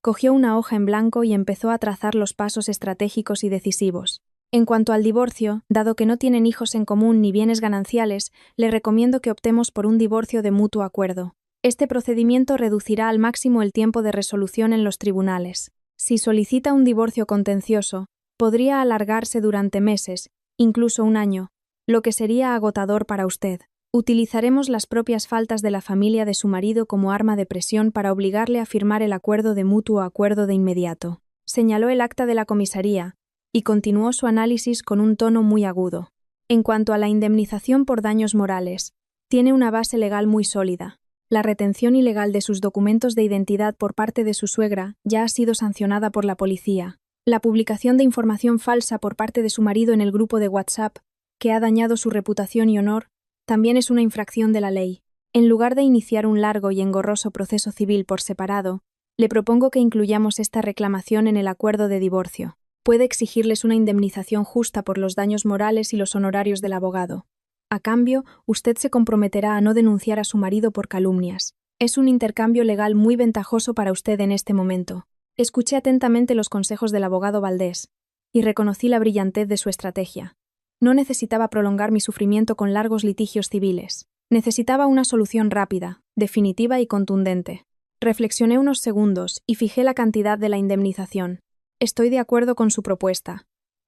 Cogió una hoja en blanco y empezó a trazar los pasos estratégicos y decisivos. En cuanto al divorcio, dado que no tienen hijos en común ni bienes gananciales, le recomiendo que optemos por un divorcio de mutuo acuerdo. Este procedimiento reducirá al máximo el tiempo de resolución en los tribunales. Si solicita un divorcio contencioso, podría alargarse durante meses, incluso un año, lo que sería agotador para usted. Utilizaremos las propias faltas de la familia de su marido como arma de presión para obligarle a firmar el acuerdo de mutuo acuerdo de inmediato. Señaló el acta de la comisaría y continuó su análisis con un tono muy agudo. En cuanto a la indemnización por daños morales, tiene una base legal muy sólida. La retención ilegal de sus documentos de identidad por parte de su suegra ya ha sido sancionada por la policía. La publicación de información falsa por parte de su marido en el grupo de WhatsApp, que ha dañado su reputación y honor, también es una infracción de la ley. En lugar de iniciar un largo y engorroso proceso civil por separado, le propongo que incluyamos esta reclamación en el acuerdo de divorcio. Puede exigirles una indemnización justa por los daños morales y los honorarios del abogado. A cambio, usted se comprometerá a no denunciar a su marido por calumnias. Es un intercambio legal muy ventajoso para usted en este momento. Escuché atentamente los consejos del abogado Valdés y reconocí la brillantez de su estrategia. No necesitaba prolongar mi sufrimiento con largos litigios civiles. Necesitaba una solución rápida, definitiva y contundente. Reflexioné unos segundos y fijé la cantidad de la indemnización. Estoy de acuerdo con su propuesta.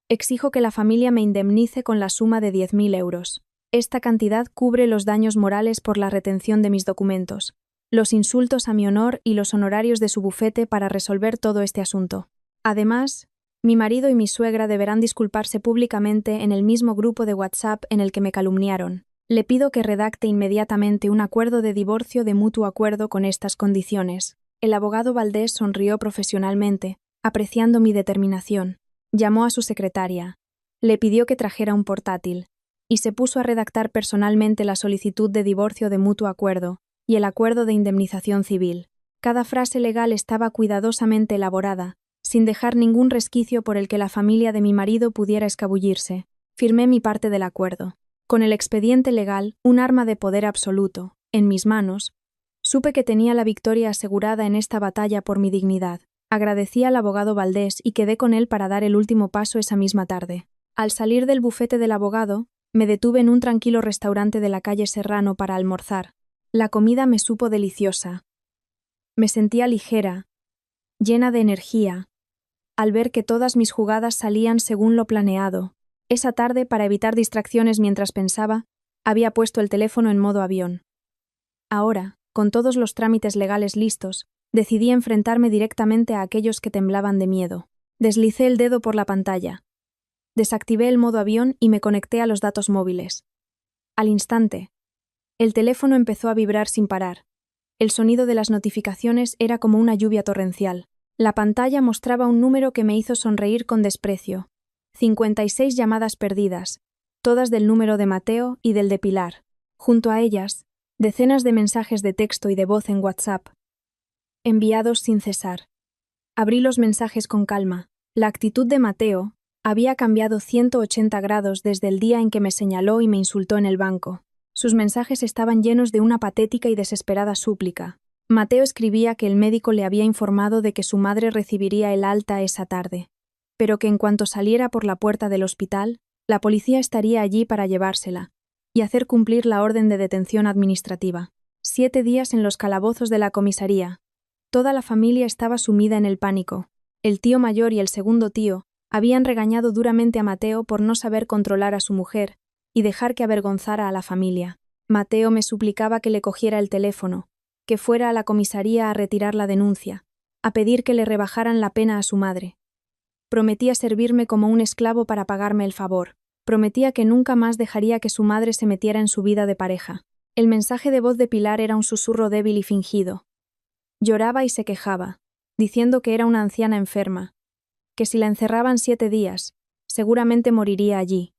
Exijo que la familia me indemnice con la suma de 10.000 euros. Esta cantidad cubre los daños morales por la retención de mis documentos, los insultos a mi honor y los honorarios de su bufete para resolver todo este asunto. Además, mi marido y mi suegra deberán disculparse públicamente en el mismo grupo de WhatsApp en el que me calumniaron. Le pido que redacte inmediatamente un acuerdo de divorcio de mutuo acuerdo con estas condiciones. El abogado Valdés sonrió profesionalmente, apreciando mi determinación. Llamó a su secretaria. Le pidió que trajera un portátil, y se puso a redactar personalmente la solicitud de divorcio de mutuo acuerdo y el acuerdo de indemnización civil. Cada frase legal estaba cuidadosamente elaborada, sin dejar ningún resquicio por el que la familia de mi marido pudiera escabullirse. Firmé mi parte del acuerdo. Con el expediente legal, un arma de poder absoluto, en mis manos, supe que tenía la victoria asegurada en esta batalla por mi dignidad. Agradecí al abogado Valdés y quedé con él para dar el último paso esa misma tarde. Al salir del bufete del abogado, me detuve en un tranquilo restaurante de la calle Serrano para almorzar. La comida me supo deliciosa. Me sentía ligera, llena de energía, al ver que todas mis jugadas salían según lo planeado. Esa tarde, para evitar distracciones mientras pensaba, había puesto el teléfono en modo avión. Ahora, con todos los trámites legales listos, decidí enfrentarme directamente a aquellos que temblaban de miedo. Deslicé el dedo por la pantalla. Desactivé el modo avión y me conecté a los datos móviles. Al instante, el teléfono empezó a vibrar sin parar. El sonido de las notificaciones era como una lluvia torrencial. La pantalla mostraba un número que me hizo sonreír con desprecio. 56 llamadas perdidas, todas del número de Mateo y del de Pilar. Junto a ellas, decenas de mensajes de texto y de voz en WhatsApp, enviados sin cesar. Abrí los mensajes con calma. La actitud de Mateo había cambiado 180 grados desde el día en que me señaló y me insultó en el banco. Sus mensajes estaban llenos de una patética y desesperada súplica. Mateo escribía que el médico le había informado de que su madre recibiría el alta esa tarde, pero que en cuanto saliera por la puerta del hospital, la policía estaría allí para llevársela y hacer cumplir la orden de detención administrativa. 7 días en los calabozos de la comisaría. Toda la familia estaba sumida en el pánico. El tío mayor y el segundo tío habían regañado duramente a Mateo por no saber controlar a su mujer y dejar que avergonzara a la familia. Mateo me suplicaba que le cogiera el teléfono, que fuera a la comisaría a retirar la denuncia, a pedir que le rebajaran la pena a su madre. Prometía servirme como un esclavo para pagarme el favor. Prometía que nunca más dejaría que su madre se metiera en su vida de pareja. El mensaje de voz de Pilar era un susurro débil y fingido. Lloraba y se quejaba, diciendo que era una anciana enferma, que si la encerraban 7 días, seguramente moriría allí.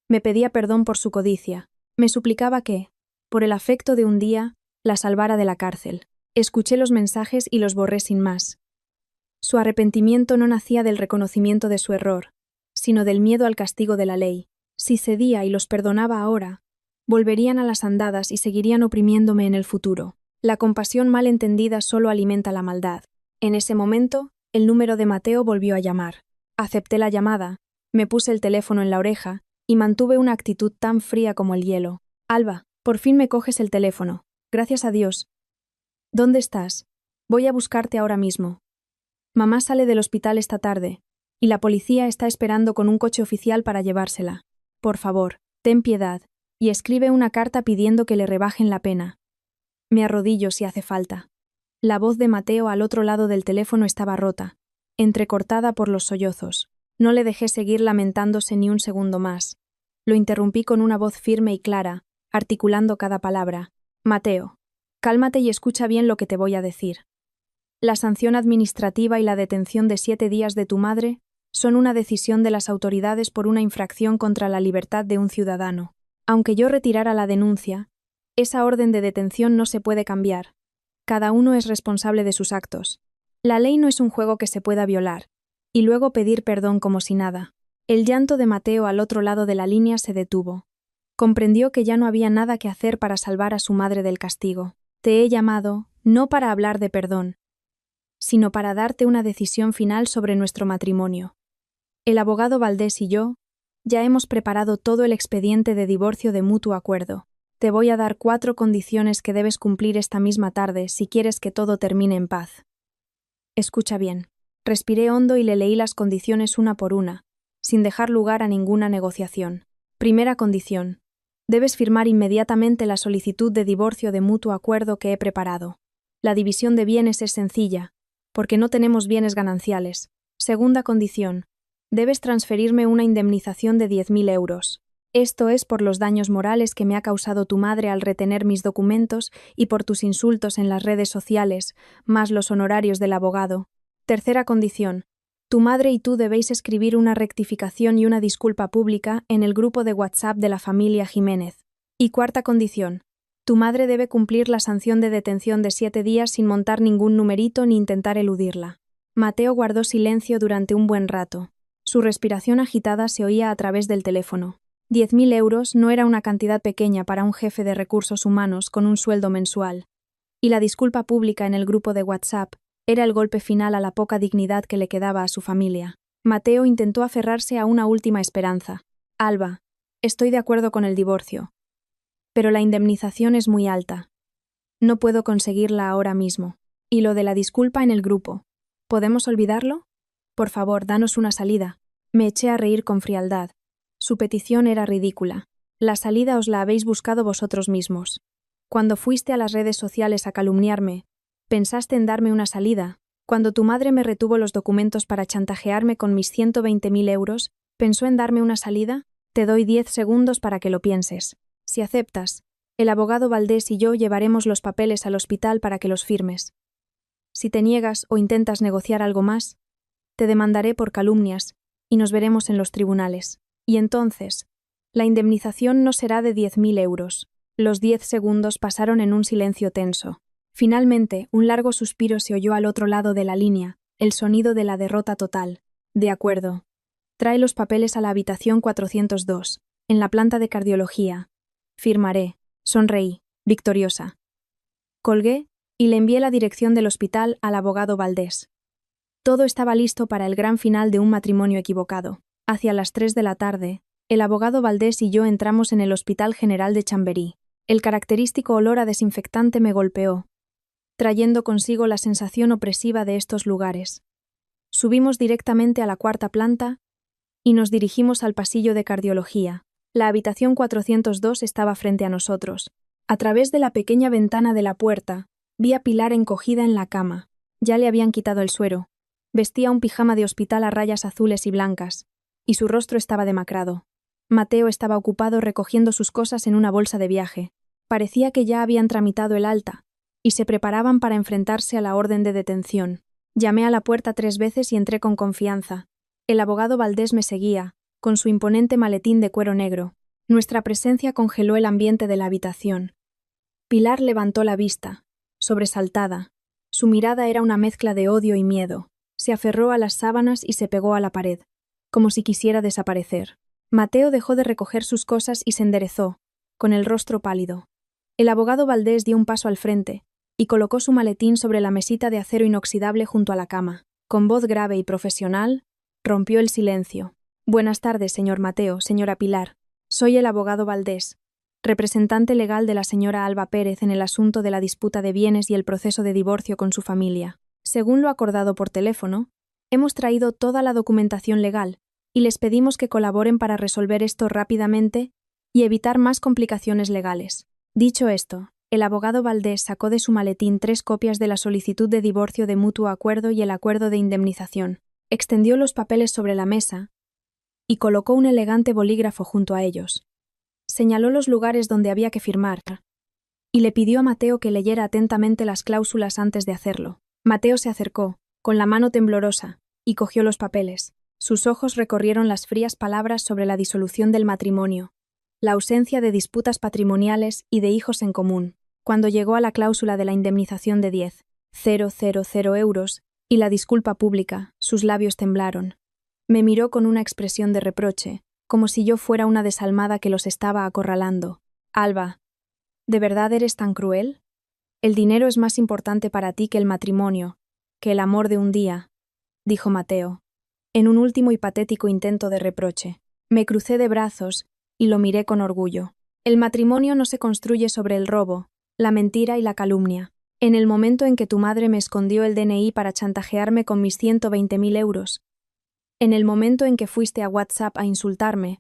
Me pedía perdón por su codicia. Me suplicaba que, por el afecto de un día, la salvara de la cárcel. Escuché los mensajes y los borré sin más. Su arrepentimiento no nacía del reconocimiento de su error, sino del miedo al castigo de la ley. Si cedía y los perdonaba ahora, volverían a las andadas y seguirían oprimiéndome en el futuro. La compasión mal entendida solo alimenta la maldad. En ese momento, el número de Mateo volvió a llamar. Acepté la llamada, me puse el teléfono en la oreja y mantuve una actitud tan fría como el hielo. Alba, por fin me coges el teléfono. Gracias a Dios. ¿Dónde estás? Voy a buscarte ahora mismo. Mamá sale del hospital esta tarde, y la policía está esperando con un coche oficial para llevársela. Por favor, ten piedad, y escribe una carta pidiendo que le rebajen la pena. Me arrodillo si hace falta. La voz de Mateo al otro lado del teléfono estaba rota, entrecortada por los sollozos. No le dejé seguir lamentándose ni un segundo más. Lo interrumpí con una voz firme y clara, articulando cada palabra. Mateo, cálmate y escucha bien lo que te voy a decir. La sanción administrativa y la detención de 7 días de tu madre son una decisión de las autoridades por una infracción contra la libertad de un ciudadano. Aunque yo retirara la denuncia, esa orden de detención no se puede cambiar. Cada uno es responsable de sus actos. La ley no es un juego que se pueda violar, y luego pedir perdón como si nada. El llanto de Mateo al otro lado de la línea se detuvo. Comprendió que ya no había nada que hacer para salvar a su madre del castigo. Te he llamado, no para hablar de perdón, sino para darte una decisión final sobre nuestro matrimonio. El abogado Valdés y yo ya hemos preparado todo el expediente de divorcio de mutuo acuerdo. Te voy a dar 4 condiciones que debes cumplir esta misma tarde si quieres que todo termine en paz. Escucha bien. Respiré hondo y le leí las condiciones una por una, sin dejar lugar a ninguna negociación. Primera condición. Debes firmar inmediatamente la solicitud de divorcio de mutuo acuerdo que he preparado. La división de bienes es sencilla, porque no tenemos bienes gananciales. Segunda condición. Debes transferirme una indemnización de 10.000 euros. Esto es por los daños morales que me ha causado tu madre al retener mis documentos y por tus insultos en las redes sociales, más los honorarios del abogado. Tercera condición. Tu madre y tú debéis escribir una rectificación y una disculpa pública en el grupo de WhatsApp de la familia Jiménez. Y cuarta condición. Tu madre debe cumplir la sanción de detención de 7 días sin montar ningún numerito ni intentar eludirla. Mateo guardó silencio durante un buen rato. Su respiración agitada se oía a través del teléfono. 10.000 euros no era una cantidad pequeña para un jefe de recursos humanos con un sueldo mensual. Y la disculpa pública en el grupo de WhatsApp Era el golpe final a la poca dignidad que le quedaba a su familia. Mateo intentó aferrarse a una última esperanza. Alba, estoy de acuerdo con el divorcio. Pero la indemnización es muy alta. No puedo conseguirla ahora mismo. Y lo de la disculpa en el grupo. ¿Podemos olvidarlo? Por favor, danos una salida. Me eché a reír con frialdad. Su petición era ridícula. La salida os la habéis buscado vosotros mismos. Cuando fuiste a las redes sociales a calumniarme, pensaste en darme una salida. Cuando tu madre me retuvo los documentos para chantajearme con mis 120.000 euros, ¿pensó en darme una salida? Te doy 10 segundos para que lo pienses. Si aceptas, el abogado Valdés y yo llevaremos los papeles al hospital para que los firmes. Si te niegas o intentas negociar algo más, te demandaré por calumnias y nos veremos en los tribunales. Y entonces, la indemnización no será de 10.000 euros. Los 10 segundos pasaron en un silencio tenso. Finalmente, un largo suspiro se oyó al otro lado de la línea, el sonido de la derrota total. De acuerdo. Trae los papeles a la habitación 402, en la planta de cardiología. Firmaré. Sonreí, victoriosa. Colgué y le envié la dirección del hospital al abogado Valdés. Todo estaba listo para el gran final de un matrimonio equivocado. Hacia las 3 de la tarde, el abogado Valdés y yo entramos en el Hospital General de Chamberí. El característico olor a desinfectante me golpeó, trayendo consigo la sensación opresiva de estos lugares. Subimos directamente a la 4ª planta y nos dirigimos al pasillo de cardiología. La habitación 402 estaba frente a nosotros. A través de la pequeña ventana de la puerta, vi a Pilar encogida en la cama. Ya le habían quitado el suero. Vestía un pijama de hospital a rayas azules y blancas, y su rostro estaba demacrado. Mateo estaba ocupado recogiendo sus cosas en una bolsa de viaje. Parecía que ya habían tramitado el alta, y se preparaban para enfrentarse a la orden de detención. Llamé a la puerta 3 veces y entré con confianza. El abogado Valdés me seguía, con su imponente maletín de cuero negro. Nuestra presencia congeló el ambiente de la habitación. Pilar levantó la vista, sobresaltada. Su mirada era una mezcla de odio y miedo. Se aferró a las sábanas y se pegó a la pared, como si quisiera desaparecer. Mateo dejó de recoger sus cosas y se enderezó, con el rostro pálido. El abogado Valdés dio un paso al frente y colocó su maletín sobre la mesita de acero inoxidable junto a la cama. Con voz grave y profesional, rompió el silencio. Buenas tardes, señor Mateo, señora Pilar. Soy el abogado Valdés, representante legal de la señora Alba Pérez en el asunto de la disputa de bienes y el proceso de divorcio con su familia. Según lo acordado por teléfono, hemos traído toda la documentación legal y les pedimos que colaboren para resolver esto rápidamente y evitar más complicaciones legales. Dicho esto, el abogado Valdés sacó de su maletín 3 copias de la solicitud de divorcio de mutuo acuerdo y el acuerdo de indemnización. Extendió los papeles sobre la mesa y colocó un elegante bolígrafo junto a ellos. Señaló los lugares donde había que firmar y le pidió a Mateo que leyera atentamente las cláusulas antes de hacerlo. Mateo se acercó, con la mano temblorosa, y cogió los papeles. Sus ojos recorrieron las frías palabras sobre la disolución del matrimonio, la ausencia de disputas patrimoniales y de hijos en común. Cuando llegó a la cláusula de la indemnización de 10.000 euros y la disculpa pública, sus labios temblaron. Me miró con una expresión de reproche, como si yo fuera una desalmada que los estaba acorralando. Alba, ¿de verdad eres tan cruel? El dinero es más importante para ti que el matrimonio, que el amor de un día, dijo Mateo, en un último y patético intento de reproche. Me crucé de brazos y lo miré con orgullo. El matrimonio no se construye sobre el robo, la mentira y la calumnia. En el momento en que tu madre me escondió el DNI para chantajearme con mis 120.000 euros, en el momento en que fuiste a WhatsApp a insultarme,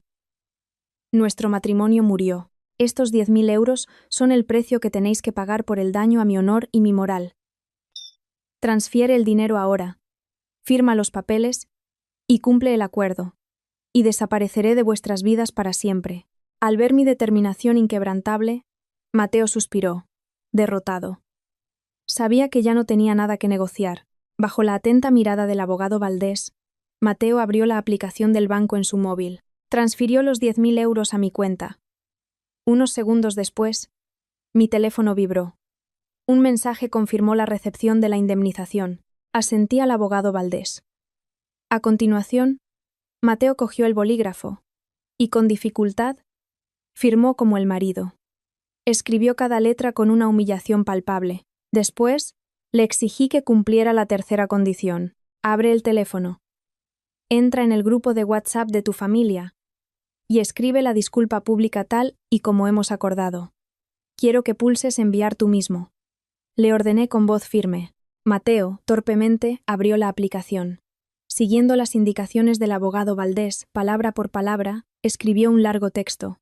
nuestro matrimonio murió. Estos 10.000 euros son el precio que tenéis que pagar por el daño a mi honor y mi moral. Transfiere el dinero ahora, firma los papeles y cumple el acuerdo, y desapareceré de vuestras vidas para siempre. Al ver mi determinación inquebrantable, Mateo suspiró, derrotado. Sabía que ya no tenía nada que negociar. Bajo la atenta mirada del abogado Valdés, Mateo abrió la aplicación del banco en su móvil. Transfirió los 10.000 euros a mi cuenta. Unos segundos después, mi teléfono vibró. Un mensaje confirmó la recepción de la indemnización. Asentí al abogado Valdés. A continuación, Mateo cogió el bolígrafo y, con dificultad, firmó como el marido. Escribió cada letra con una humillación palpable. Después, Le exigí que cumpliera la tercera condición. Abre el teléfono. Entra en el grupo de WhatsApp de tu familia y escribe la disculpa pública tal y como hemos acordado. Quiero que pulses enviar tú mismo. Le ordené con voz firme. Mateo, torpemente, abrió la aplicación. Siguiendo las indicaciones del abogado Valdés, palabra por palabra, escribió un largo texto.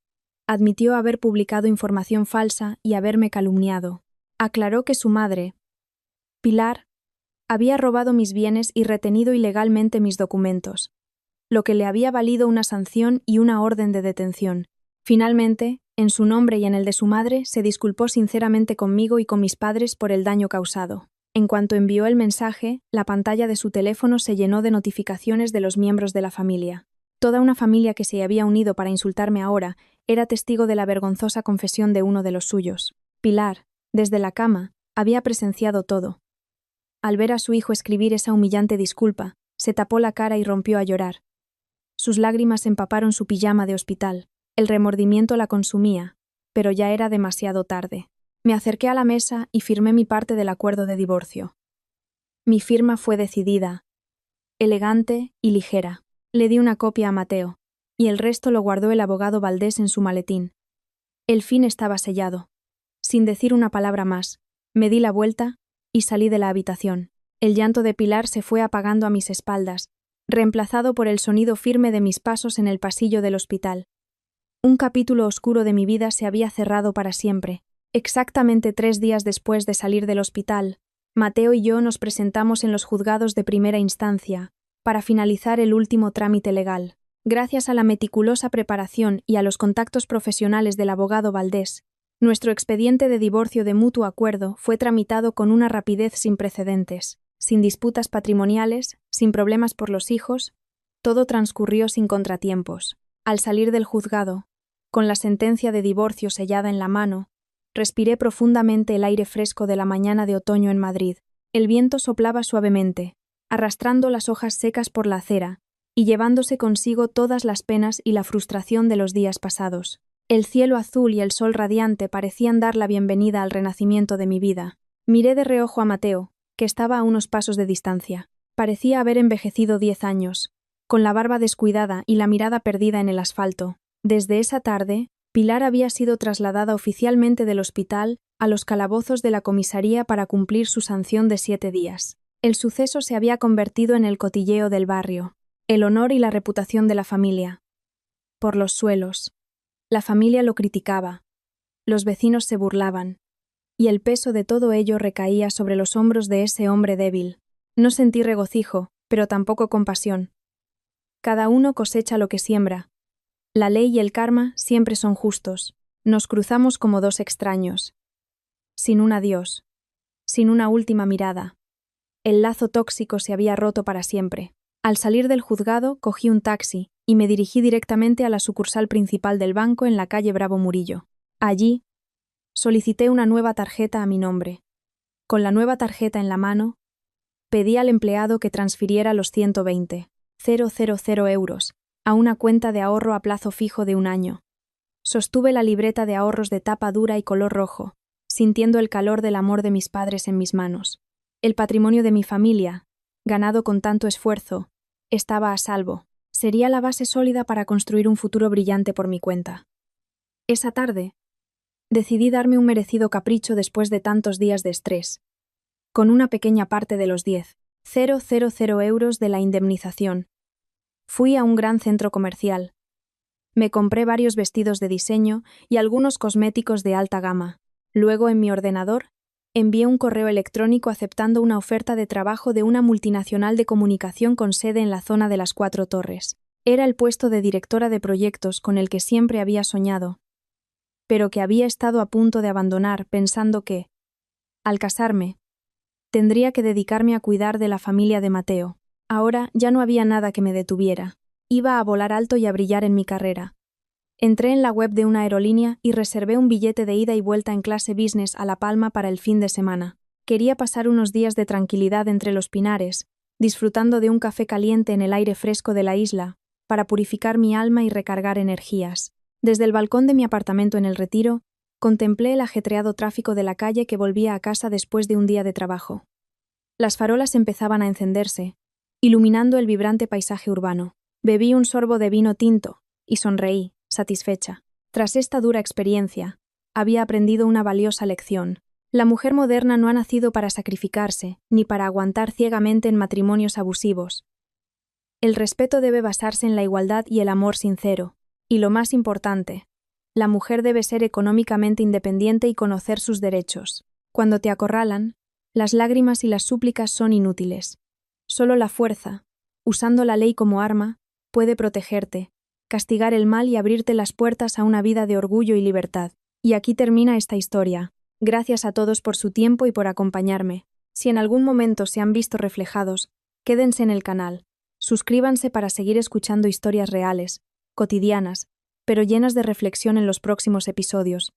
Admitió haber publicado información falsa y haberme calumniado. Aclaró que su madre, Pilar, había robado mis bienes y retenido ilegalmente mis documentos, lo que le había valido una sanción y una orden de detención. Finalmente, en su nombre y en el de su madre, se disculpó sinceramente conmigo y con mis padres por el daño causado. En cuanto envió el mensaje, la pantalla de su teléfono se llenó de notificaciones de los miembros de la familia. Toda una familia que se había unido para insultarme ahora era testigo de la vergonzosa confesión de uno de los suyos. Pilar, desde la cama, había presenciado todo. Al ver a su hijo escribir esa humillante disculpa, se tapó la cara y rompió a llorar. Sus lágrimas empaparon su pijama de hospital. El remordimiento la consumía, pero ya era demasiado tarde. Me acerqué a la mesa y firmé mi parte del acuerdo de divorcio. Mi firma fue decidida, elegante y ligera. Le di una copia a Mateo, y el resto lo guardó el abogado Valdés en su maletín. El fin estaba sellado. Sin decir una palabra más, me di la vuelta y salí de la habitación. El llanto de Pilar se fue apagando a mis espaldas, reemplazado por el sonido firme de mis pasos en el pasillo del hospital. Un capítulo oscuro de mi vida se había cerrado para siempre. Exactamente 3 días después de salir del hospital, Mateo y yo nos presentamos en los juzgados de primera instancia para finalizar el último trámite legal. Gracias a la meticulosa preparación y a los contactos profesionales del abogado Valdés, nuestro expediente de divorcio de mutuo acuerdo fue tramitado con una rapidez sin precedentes, sin disputas patrimoniales, sin problemas por los hijos, todo transcurrió sin contratiempos. Al salir del juzgado, con la sentencia de divorcio sellada en la mano, respiré profundamente el aire fresco de la mañana de otoño en Madrid. El viento soplaba suavemente, arrastrando las hojas secas por la acera y llevándose consigo todas las penas y la frustración de los días pasados. El cielo azul y el sol radiante parecían dar la bienvenida al renacimiento de mi vida. Miré de reojo a Mateo, que estaba a unos pasos de distancia. Parecía haber envejecido 10 años, con la barba descuidada y la mirada perdida en el asfalto. Desde esa tarde, Pilar había sido trasladada oficialmente del hospital a los calabozos de la comisaría para cumplir su sanción de 7 días. El suceso se había convertido en el cotilleo del barrio, el honor y la reputación de la familia. Por los suelos. La familia lo criticaba, los vecinos se burlaban, y el peso de todo ello recaía sobre los hombros de ese hombre débil. No sentí regocijo, pero tampoco compasión. Cada uno cosecha lo que siembra. La ley y el karma siempre son justos. Nos cruzamos como dos extraños. Sin un adiós. Sin una última mirada. El lazo tóxico se había roto para siempre. Al salir del juzgado, cogí un taxi y me dirigí directamente a la sucursal principal del banco en la calle Bravo Murillo. Allí, solicité una nueva tarjeta a mi nombre. Con la nueva tarjeta en la mano, pedí al empleado que transfiriera los 120,000 euros a una cuenta de ahorro a plazo fijo de 1 año. Sostuve la libreta de ahorros de tapa dura y color rojo, sintiendo el calor del amor de mis padres en mis manos. El patrimonio de mi familia, ganado con tanto esfuerzo, estaba a salvo. Sería la base sólida para construir un futuro brillante por mi cuenta. Esa tarde, decidí darme un merecido capricho después de tantos días de estrés. Con una pequeña parte de los 10,000 euros de la indemnización, fui a un gran centro comercial. Me compré varios vestidos de diseño y algunos cosméticos de alta gama. Luego, en mi ordenador, envié un correo electrónico aceptando una oferta de trabajo de una multinacional de comunicación con sede en la zona de las 4 Torres. Era el puesto de directora de proyectos con el que siempre había soñado, pero que había estado a punto de abandonar pensando que, al casarme, tendría que dedicarme a cuidar de la familia de Mateo. Ahora ya no había nada que me detuviera. Iba a volar alto y a brillar en mi carrera. Entré en la web de una aerolínea y reservé un billete de ida y vuelta en clase business a La Palma para el fin de semana. Quería pasar unos días de tranquilidad entre los pinares, disfrutando de un café caliente en el aire fresco de la isla, para purificar mi alma y recargar energías. Desde el balcón de mi apartamento en El Retiro, contemplé el ajetreado tráfico de la calle que volvía a casa después de un día de trabajo. Las farolas empezaban a encenderse, iluminando el vibrante paisaje urbano. Bebí un sorbo de vino tinto y sonreí, satisfecha. Tras esta dura experiencia, había aprendido una valiosa lección. La mujer moderna no ha nacido para sacrificarse, ni para aguantar ciegamente en matrimonios abusivos. El respeto debe basarse en la igualdad y el amor sincero. Y lo más importante, la mujer debe ser económicamente independiente y conocer sus derechos. Cuando te acorralan, las lágrimas y las súplicas son inútiles. Solo la fuerza, usando la ley como arma, puede protegerte, castigar el mal y abrirte las puertas a una vida de orgullo y libertad. Y aquí termina esta historia. Gracias a todos por su tiempo y por acompañarme. Si en algún momento se han visto reflejados, quédense en el canal. Suscríbanse para seguir escuchando historias reales, cotidianas, pero llenas de reflexión en los próximos episodios.